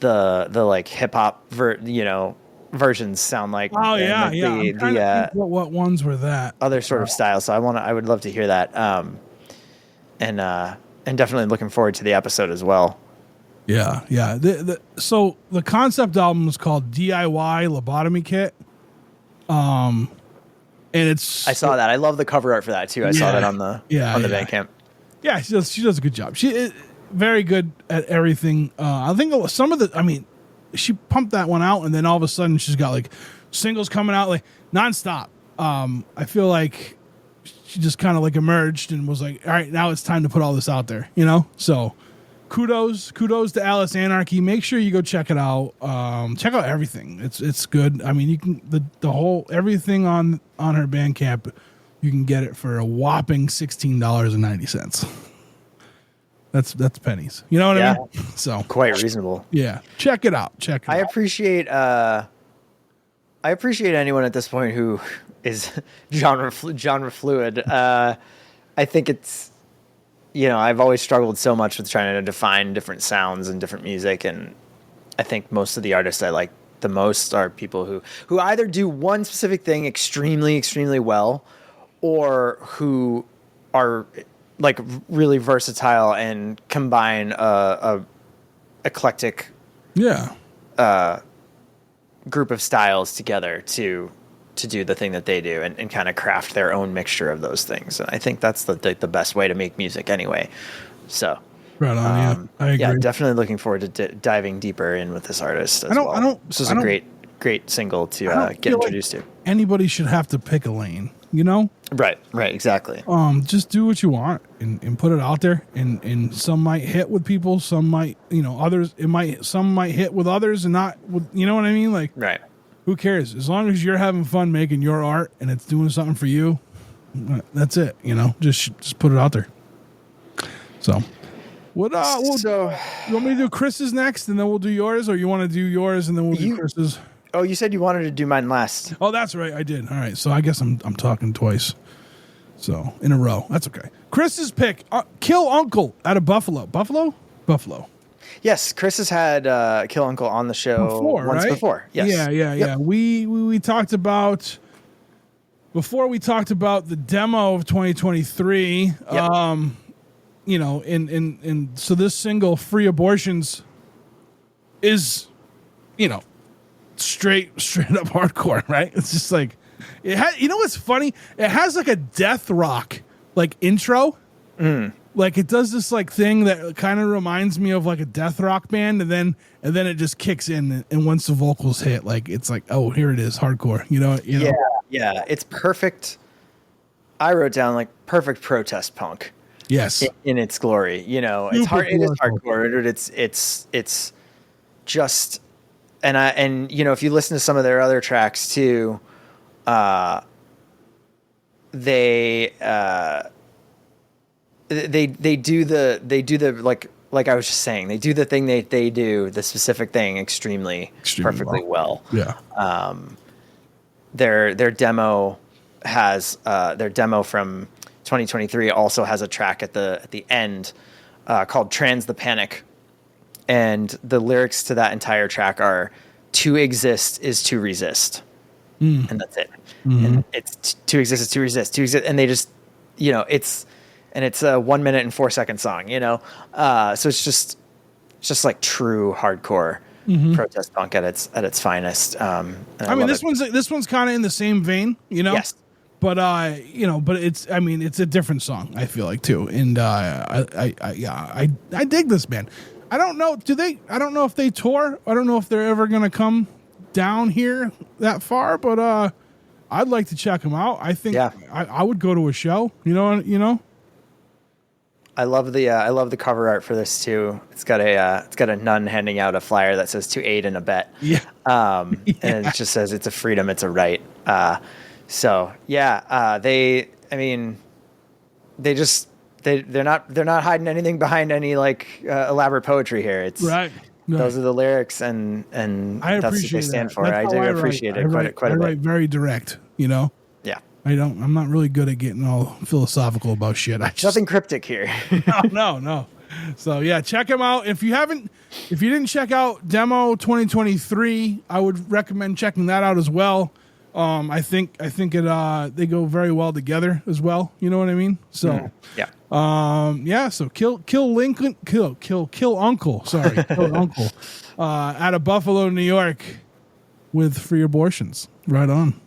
S5: the like hip hop versions sound like.
S1: Oh yeah. What ones were that?
S5: Other sort of styles. So I would love to hear that. And definitely looking forward to the episode as well.
S1: Yeah. So the concept album is called DIY Lobotomy Kit. And
S5: I saw that. I love the cover art for that too. I saw that on the Bandcamp.
S1: Yeah, she does a good job. She is very good at everything. I think she pumped that one out, and then all of a sudden she's got like singles coming out like nonstop. I feel like she just kind of like emerged and was like, all right, now it's time to put all this out there, So. Kudos to Alice Anarchy. Make sure you go check it out. Check out everything. It's good. I mean, you can the whole everything on her Bandcamp. You can get it for a whopping $16.90. That's pennies. You know what I mean? So
S5: quite reasonable.
S1: Yeah, check it out.
S5: I appreciate anyone at this point who is genre fluid. I think it's. I've always struggled so much with trying to define different sounds and different music, and I think most of the artists I like the most are people who either do one specific thing extremely, extremely well, or who are like really versatile and combine a eclectic group of styles together to do the thing that they do and kind of craft their own mixture of those things. And I think that's the best way to make music anyway. So
S1: right on. I agree.
S5: Yeah, definitely looking forward to diving deeper in with this artist as well. This is a great single to get introduced to.
S1: Anybody should have to pick a lane,
S5: Right, exactly.
S1: Just do what you want and put it out there, and some might hit with people, some might, others, some might hit with others and not with, you know what I mean? Like,
S5: right.
S1: Who cares? As long as you're having fun making your art and it's doing something for you, That's it. You know, just put it out there. So, what?
S5: So,
S1: you want me to do Chris's next, and then we'll do yours, or you want to do yours and then we'll do Chris's?
S5: Oh, you said you wanted to do mine last.
S1: Oh, that's right. I did. All right. So I guess I'm talking twice. So in a row. That's okay. Chris's pick: Kill Uncle out of Buffalo. Buffalo.
S5: Yes, Chris has had Kill Uncle on the show once before. Yes.
S1: Yeah. We talked about before. We talked about the demo of 2023.
S5: Yep.
S1: You know, and so this single, "Free Abortions," is, you know, straight up hardcore, right? It's just like it has. You know what's funny? It has like a death rock like intro. Like it does this like thing that kind of reminds me of like a death rock band, and then it just kicks in, and once the vocals hit, like it's like, oh, here it is, hardcore. You know.
S5: Yeah. It's perfect. I wrote down like perfect protest punk.
S1: Yes.
S5: In its glory, you know, it's hard. It is hardcore. It's just, and you know, if you listen to some of their other tracks too, they do the like I was just saying, they do the thing they do, the specific thing extremely perfectly well.
S1: Yeah.
S5: Their demo has their demo from 2023 also has a track at the end called "Trans the Panic," and the lyrics to that entire track are "To exist is to resist," and that's it. And it's to exist is to resist, and they just, you know, it's a 1 minute and 4 second song, you know, so it's just like true hardcore protest punk at its finest. I
S1: mean, this one's kind of in the same vein, you know.
S5: Yes.
S1: But you know, but it's a different song, I feel like, too. And I dig this band. I don't know if they tour. I don't know if they're ever gonna come down here that far, but I'd like to check them out. I think I would go to a show. You know.
S5: I love the cover art for this too. It's got a nun handing out a flyer that says "To aid and abet."
S1: Yeah.
S5: And it just says it's a freedom, it's a right. So yeah, they're not hiding anything behind any like elaborate poetry here. It's
S1: right.
S5: Those are the lyrics, and
S1: I
S5: that's what
S1: appreciate
S5: they stand
S1: that.
S5: for. I do appreciate it quite a bit.
S1: I write very direct, you know.
S5: Yeah.
S1: I'm not really good at getting all philosophical about shit.
S5: Nothing cryptic here.
S1: No. So yeah, check them out. If you didn't check out Demo 2023, I would recommend checking that out as well. I think it they go very well together as well. You know what I mean? So
S5: yeah.
S1: So kill Uncle. Sorry, kill Uncle. Out of Buffalo, New York, with Free Abortions. Right on.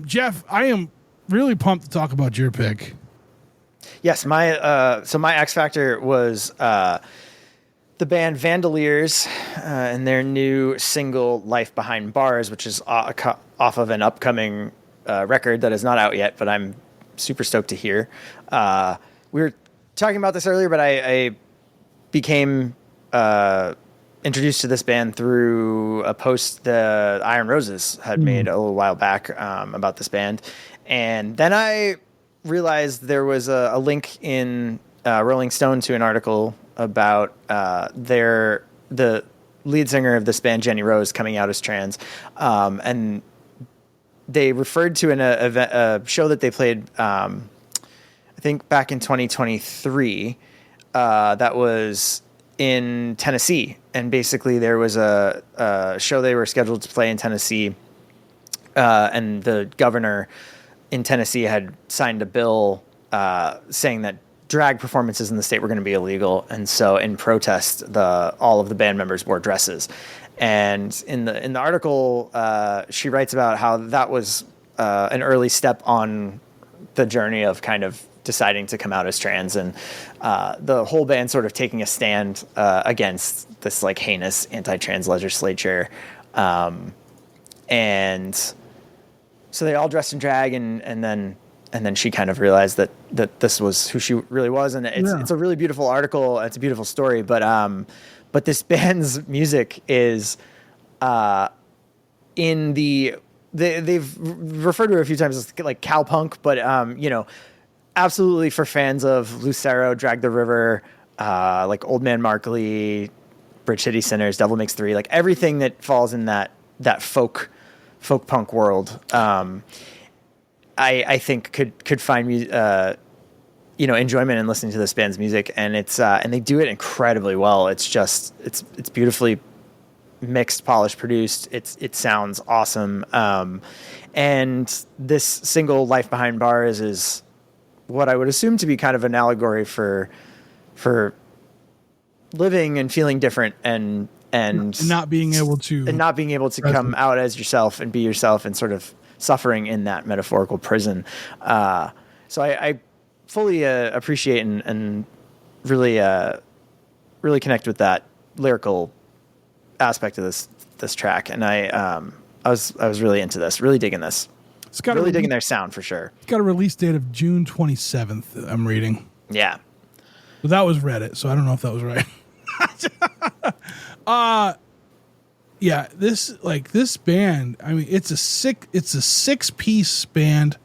S1: Jeff, I am really pumped to talk about your pick.
S5: Yes, my X Factor was the band Vandaliers and their new single "Life Behind Bars," which is off of an upcoming record that is not out yet, but I'm super stoked to hear. We were talking about this earlier, but I became introduced to this band through a post the Iron Roses had made a little while back about this band, and then I realized there was a link in Rolling Stone to an article about the lead singer of this band, Jenny Rose, coming out as trans, and they referred to a show that they played, I think back in 2023, that was in Tennessee, and basically there was a show they were scheduled to play in Tennessee, and the governor in Tennessee had signed a bill saying that drag performances in the state were going to be illegal, and so in protest, all of the band members wore dresses. And in the article, she writes about how that was an early step on the journey of kind of deciding to come out as trans, and the whole band sort of taking a stand against this like heinous anti-trans legislature, and so they all dressed in drag, and then she kind of realized that this was who she really was, and it's a really beautiful article. It's a beautiful story, but this band's music is in the they've referred to it a few times as like cowpunk, but absolutely for fans of Lucero, Drag the River, like Old Man Markley, Bridge City Sinners, Devil Makes Three, like everything that falls in that folk punk world. I think could find enjoyment in listening to this band's music, and and they do it incredibly well. It's beautifully mixed, polished, produced. It sounds awesome. And this single, Life Behind Bars, is what I would assume to be kind of an allegory for living and feeling different and
S1: not being able to
S5: come out as yourself and be yourself, and sort of suffering in that metaphorical prison. So I fully appreciate and really connect with that lyrical aspect of this track, and I was really into this, really digging this.
S1: It's got
S5: really digging their sound for sure.
S1: It's got a release date of June 27th. I'm reading.
S5: Yeah,
S1: but that was Reddit, so I don't know if that was right. Yeah, this band, I mean, it's a 6-piece band.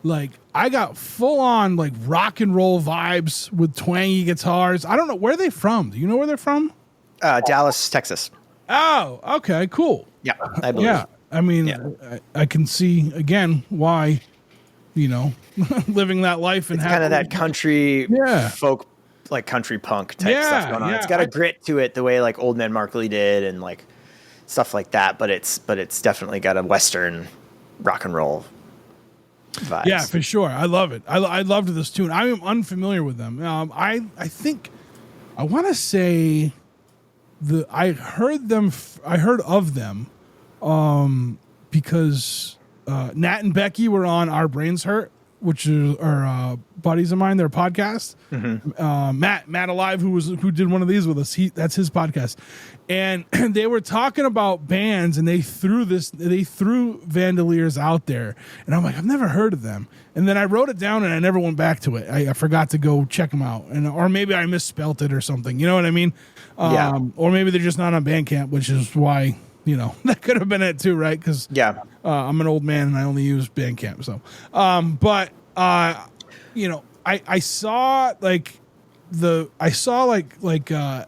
S1: Like, I got full on like rock and roll vibes with twangy guitars. I don't know where are they from. Do you know where they're from?
S5: Dallas, Texas.
S1: Oh, okay, cool.
S5: Yeah, I believe.
S1: Yeah, I mean, I can see again why, living that life and
S5: it's kind of that country folk, like country punk type stuff going on.
S1: Yeah,
S5: it's got a grit to it, the way like Old Man Markley did, and like stuff like that. But it's definitely got a Western rock and roll vibes.
S1: Yeah, for sure. I love it. I loved this tune. I am unfamiliar with them. I think I want to say I heard of them because Nat and Becky were on Our Brains Hurt, which are buddies of mine, their podcast. Mm-hmm. Matt Alive, who did one of these with us, that's his podcast. And they were talking about bands, and they threw Vandaliers out there, and I'm like, I've never heard of them. And then I wrote it down, and I never went back to it. I forgot to go check them out, or maybe I misspelt it or something. You know what I mean? Or maybe they're just not on Bandcamp, which is why that could have been it too, right? Because I'm an old man and I only use Bandcamp. So, I saw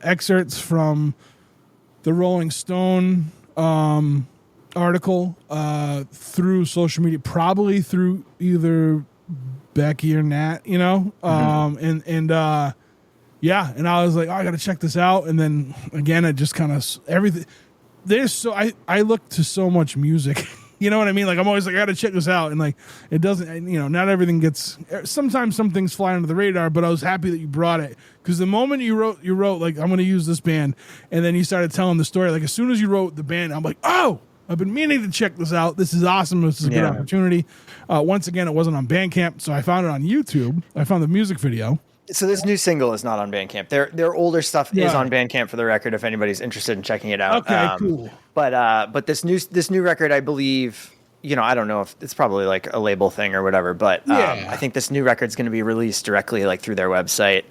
S1: excerpts from the Rolling Stone article through social media, probably through either Becky or Nat, and I was like, oh, I got to check this out. And then again, it just kind of everything. I look to so much music. You know what I mean? Like, I'm always like, I got to check this out. And like, it doesn't, not everything gets, sometimes some things fly under the radar, but I was happy that you brought it. Because the moment you wrote like, I'm going to use this band. And then you started telling the story. Like, as soon as you wrote the band, I'm like, oh, I've been meaning to check this out. This is awesome. This is a good opportunity. Once again, it wasn't on Bandcamp. So I found it on YouTube. I found the music video.
S5: So this new single is not on Bandcamp. Their older stuff is on Bandcamp, for the record, if anybody's interested in checking it out.
S1: Okay, cool.
S5: But this new record, I believe, I don't know if it's probably like a label thing or whatever, but I think this new record's going to be released directly like through their website.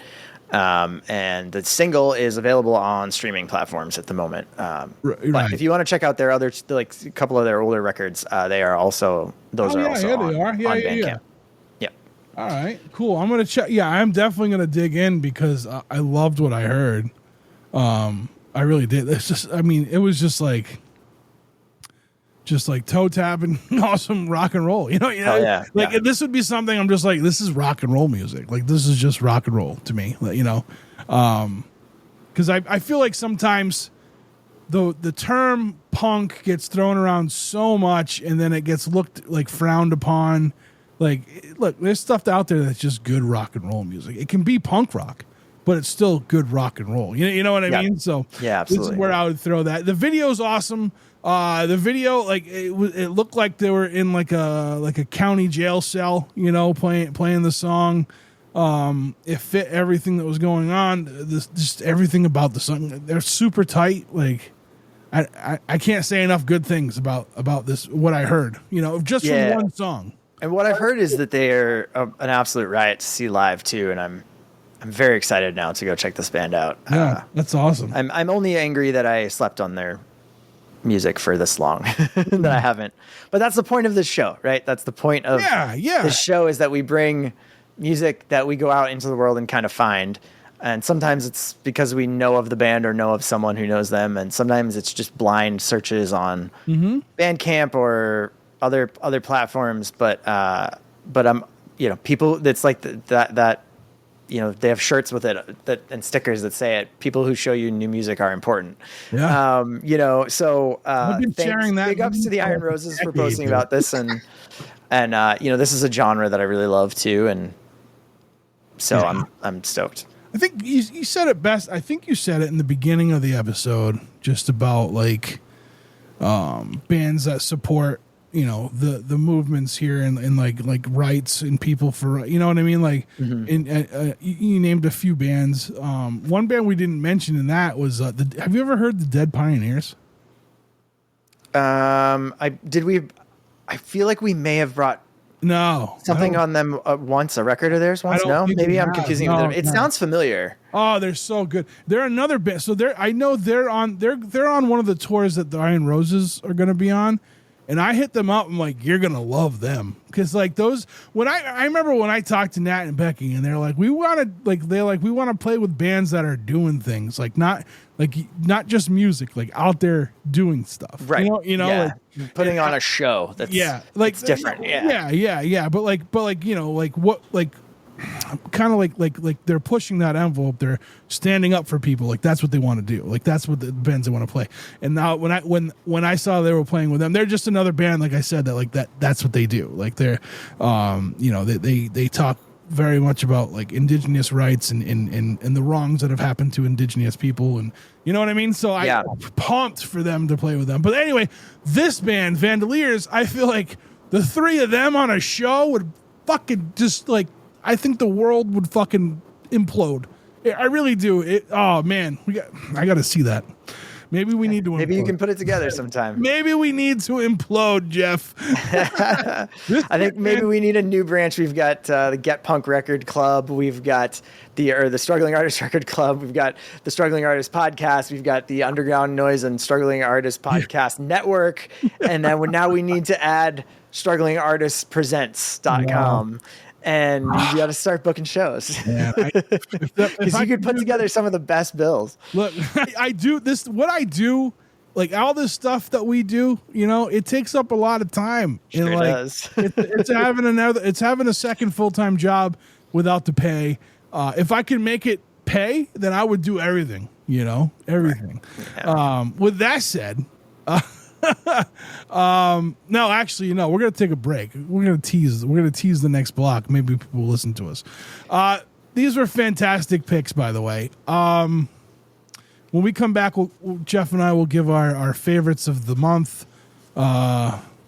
S5: And the single is available on streaming platforms at the moment. But if you want to check out their other, like a couple of their older records, they are also, those are also on Bandcamp.
S1: All right, cool. I'm gonna check. Yeah, I'm definitely gonna dig in because I loved what I heard. I really did. It's just, it was just like toe tapping, awesome rock and roll. This would be something I'm just like, this is rock and roll music. Like, this is just rock and roll to me. Because I feel like sometimes the term punk gets thrown around so much, and then it gets looked like frowned upon. Like, look, there's stuff out there that's just good rock and roll music. It can be punk rock, but it's still good rock and roll. You know what I mean? So
S5: absolutely.
S1: This is where I would throw that. The video's awesome. The video, like, it looked like they were in like a county jail cell, playing the song. It fit everything that was going on. Just everything about the song. They're super tight. Like, I can't say enough good things about this. What I heard, just from one song.
S5: And what I've heard is that they are an absolute riot to see live too, and I'm very excited now to go check this band out.
S1: Yeah, that's awesome.
S5: I'm only angry that I slept on their music for this long that I haven't. But that's the point of this show, right? That's the point of this show, is that we bring music that we go out into the world and kind of find. And sometimes it's because we know of the band or know of someone who knows them, and sometimes it's just blind searches on Bandcamp or other platforms. But I'm, people that's like that. They have shirts with it and stickers that say it. People who show you new music are important.
S1: Yeah.
S5: So
S1: I've been sharing that.
S5: Big ups to the Iron Roses for posting about this, and this is a genre that I really love too, and so I'm stoked.
S1: I think you said it best. I think you said it in the beginning of the episode, just about like bands that support the movements here and like rights and people for, you know what I mean? Like, you named a few bands. One band we didn't mention in that was, have you ever heard the Dead Pioneers?
S5: I feel like we may have brought something on them once, a record of theirs once. No, maybe I'm confusing them. It sounds familiar.
S1: Oh, they're so good. They're another band. So I know they're on one of the tours that the Iron Roses are going to be on. And I hit them up. I'm like, you're gonna love them, because like those. When I remember when I talked to Nat and Becky, and they're like, we want to play with bands that are doing things, like not just music, like out there doing stuff,
S5: right?
S1: Like,
S5: putting on a show that's it's different.
S1: But what kind of like they're pushing that envelope. They're standing up for people. Like that's what they want to do. Like that's what the bands they want to play. And now when I saw they were playing with them, they're just another band. Like I said, that like that's what they do. Like they're they talk very much about like indigenous rights and the wrongs that have happened to indigenous people, and you know what I mean. So I pumped for them to play with them. But anyway, this band Vandaliers, I feel like the three of them on a show would fucking just like. I think the world would fucking implode. I really do. Oh man, I got to see that. Maybe we need to.
S5: Maybe you can put it together sometime.
S1: Maybe we need to implode, Jeff.
S5: I think maybe we need a new branch. We've got the Get Punk Record Club. We've got the Struggling Artist Record Club. We've got the Struggling Artist Podcast. We've got the Underground Noise and Struggling Artist Podcast Network. And then now we need to add StrugglingArtistsPresents.com. Wow. And you got to start booking shows. Because you could put together some of the best bills.
S1: Look, I do this. What I do, like all this stuff that we do, it takes up a lot of time.
S5: Sure
S1: and like,
S5: does.
S1: It's having a second full-time job without the pay. If I can make it pay, then I would do everything. Everything. Yeah. With that said. No, actually, we're gonna take a break. We're gonna tease the next block. Maybe people will listen to us. These were fantastic picks, by the way. When we come back, Jeff and I will give our favorites of the month.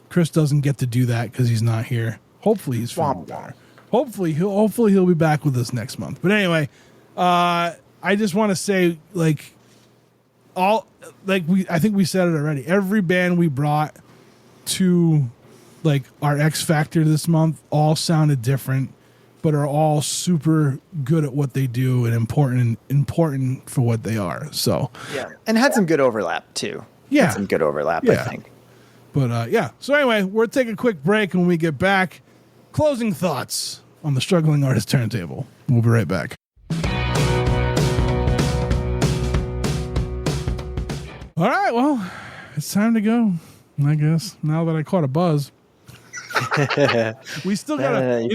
S1: Chris doesn't get to do that because he's not here. Hopefully he's feeling better. Hopefully he'll be back with us next month. But anyway, I just want to say I think we said it already. Every band we brought to like our X Factor this month all sounded different, but are all super good at what they do and important for what they are. So
S5: and had some good overlap too.
S1: Yeah,
S5: had some good overlap. I think.
S1: But So anyway, we'll take a quick break, and when we get back, closing thoughts on the Struggling Artist Turntable. We'll be right back. All right, well, it's time to go, I guess, now that I caught a buzz. We still got to,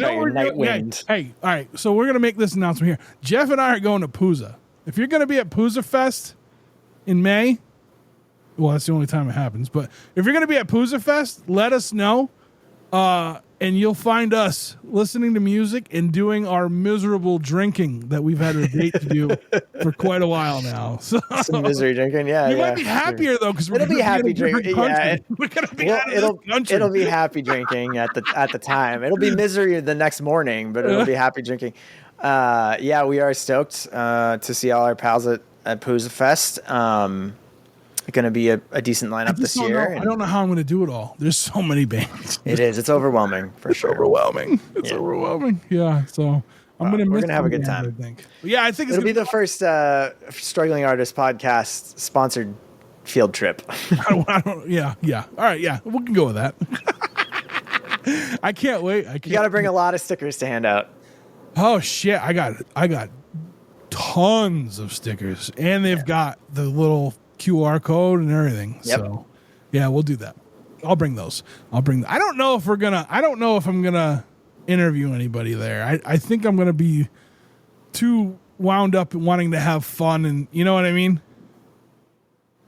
S1: Hey, all right, so we're going to make this announcement here. Jeff and I are going to Pooza. If you're going to be at Pooza Fest in May, well, that's the only time it happens, but if you're going to be at Pooza Fest, let us know, and you'll find us listening to music and doing our miserable drinking that we've had a date to do for quite a while now. So
S5: some misery drinking,
S1: you might be happier though, because
S5: it'll be happy drinking.
S1: Yeah, we're gonna be
S5: it'll be happy drinking at the time. It'll be misery the next morning, but it'll be happy drinking. We are stoked to see all our pals at Pooza Fest. Going to be a decent lineup this year.
S1: I don't know how I'm going to do it all. There's so many bands.
S5: It is. It's overwhelming for sure.
S1: Overwhelming. It's overwhelming. Yeah. So we're going
S5: to have a good time.
S1: I think. Yeah, I think
S5: it'll be the first Struggling Artist podcast sponsored field trip.
S1: Yeah. All right, yeah, we can go with that. I can't wait.
S5: You got to bring a lot of stickers to hand out.
S1: Oh shit! I got tons of stickers, and they've got the little QR code and everything.
S5: Yep.
S1: So, yeah, we'll do that. I'll bring those. I don't know if I'm gonna interview anybody there. I think I'm gonna be too wound up and wanting to have fun, and you know what I mean.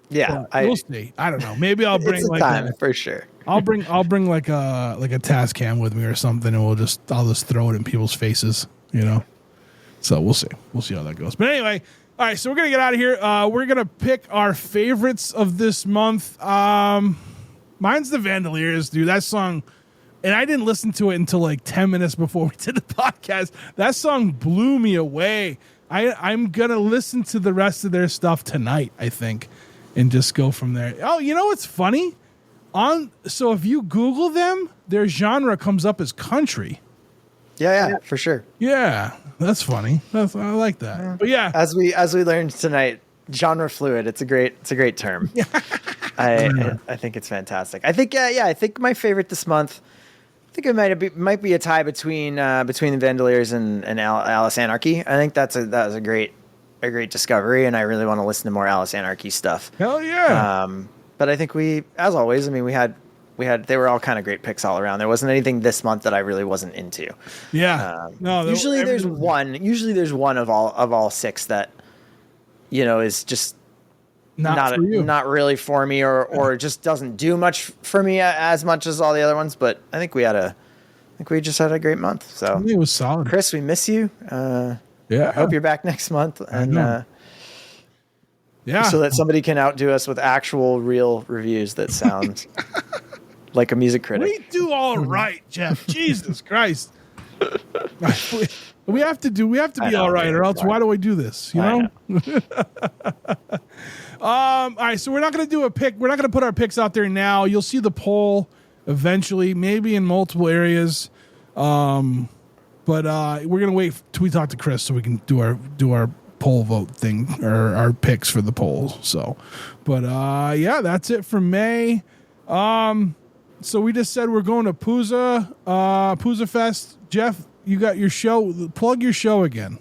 S5: Yeah,
S1: we'll see. I don't know. Maybe I'll bring
S5: for sure.
S1: I'll bring like a Tascam with me or something, and I'll just throw it in people's faces, you know. So we'll see how that goes. But anyway, all right. So we're gonna get out of here. We're gonna pick our favorites of this month. Mine's the Vandaliers, dude. That song, and I didn't listen to it until like 10 minutes before we did the podcast. That song blew me away. I'm gonna listen to the rest of their stuff tonight, I think, and just go from there. Oh, you know what's funny? So if you Google them, their genre comes up as country.
S5: Yeah, for sure.
S1: Yeah, that's funny. I like that. But yeah,
S5: as we learned tonight, genre fluid. It's a great term. I think it's fantastic. I think I think my favorite this month. I think it might be a tie between the Vandaliers and Alice Anarchy. I think that was a great discovery, and I really want to listen to more Alice Anarchy stuff.
S1: Hell yeah!
S5: But I think as always, I mean, they were all kind of great picks all around. There wasn't anything this month that I really wasn't into.
S1: Yeah. No.
S5: Usually there's one of all six that, you know, is just not really for me, or just doesn't do much for me as much as all the other ones. But I think we just had a great month. So
S1: it was solid.
S5: Chris, we miss you.
S1: Yeah.
S5: I hope you're back next month. And
S1: yeah,
S5: so that somebody can outdo us with actual real reviews that sound like a music critic.
S1: We do all right, Jeff. Jesus Christ. We have to be all right, or else why do we do this? You know? All right, so we're not going to do a pick. We're not going to put our picks out there now. You'll see the poll eventually, maybe in multiple areas. But we're going to wait till we talk to Chris so we can do our poll vote thing, or our picks for the polls. So, but yeah, that's it for May. So we just said we're going to Pooza Fest. Jeff, you got your show. Plug your show again.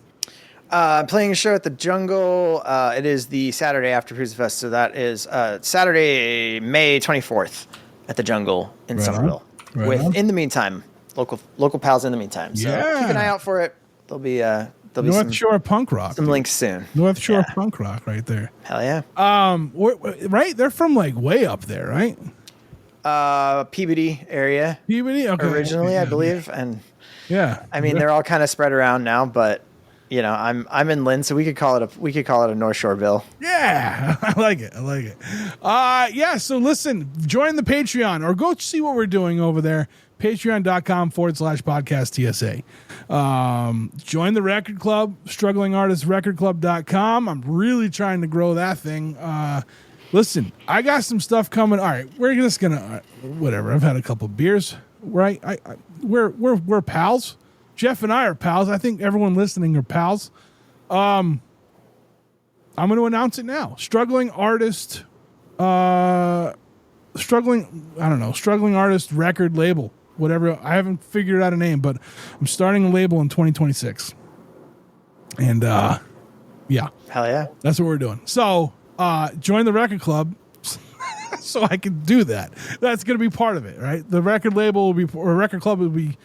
S5: Playing a show at the Jungle. It is the Saturday after Pooza Fest, so that is Saturday, May 24th at the Jungle in Somerville. In the meantime, local pals in the meantime. So keep an eye out for it. There'll be
S1: North Shore Punk Rock.
S5: Some links soon.
S1: North Shore Punk Rock, right there.
S5: Hell yeah.
S1: Right, they're from like way up there, right?
S5: Peabody area.
S1: Peabody, okay.
S5: Originally, I believe, and
S1: yeah.
S5: I mean, they're all kind of spread around now, but you know, I'm in Lynn, so we could call it a North Shoreville.
S1: Yeah, I like it. Yeah. So listen, join the Patreon or go see what we're doing over there. Patreon.com/podcast TSA. Join the record club, strugglingartistrecordclub.com. I'm really trying to grow that thing. Listen, I got some stuff coming. All right, we're just gonna whatever. I've had a couple beers, right? We're pals. Jeff and I are pals. I think everyone listening are pals. I'm going to announce it now. Struggling Artist record label. Whatever. I haven't figured out a name, but I'm starting a label in 2026. And yeah.
S5: Hell yeah.
S1: That's what we're doing. So join the record club so I can do that. That's going to be part of it, right? The record label will be, or record club will be,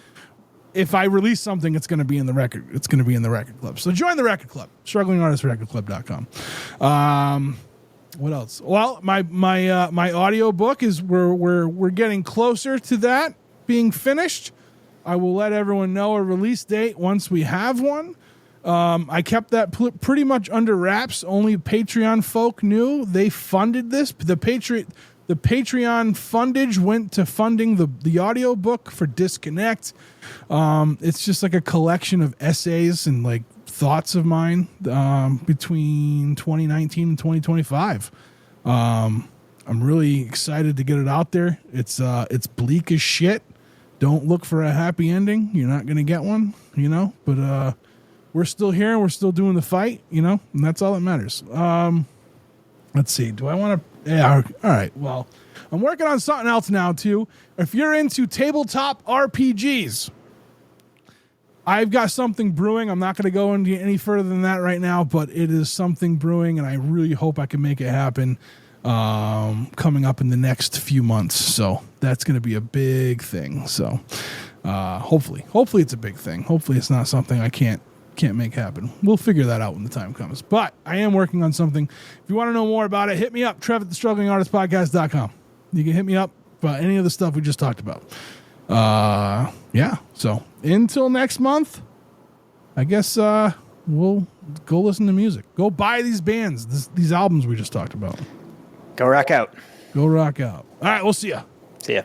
S1: if I release something, it's going to be in the record. It's going to be in the record club. So join the record club, strugglingartistrecordclub.com. What else? Well, my audio book is we're getting closer to that being finished. I will let everyone know a release date once we have one. I kept that pretty much under wraps. Only Patreon folk knew. They funded this. The Patreon fundage went to funding the audio book for Disconnect. It's just like a collection of essays and like thoughts of mine between 2019 and 2025. I'm really excited to get it out there. It's bleak as shit. Don't look for a happy ending. You're not gonna get one, you know. But we're still here and we're still doing the fight, you know, and that's all that matters. Let's see. Do I want to Yeah. All right. Well, I'm working on something else now too. If you're into tabletop RPGs, I've got something brewing. I'm not going to go into any further than that right now, but it is something brewing, and I really hope I can make it happen coming up in the next few months. So that's going to be a big thing. So hopefully it's a big thing. Hopefully it's not something I can't make happen. We'll figure that out when the time comes. But I am working on something. If you want to know more about it, hit me up, Trev at thestrugglingartistpodcast.com. You can hit me up about any of the stuff we just talked about. Yeah. So until next month, I guess we'll go listen to music. Go buy these bands, these albums we just talked about.
S5: Go rock out.
S1: Go rock out. All right, we'll see ya.
S5: See ya.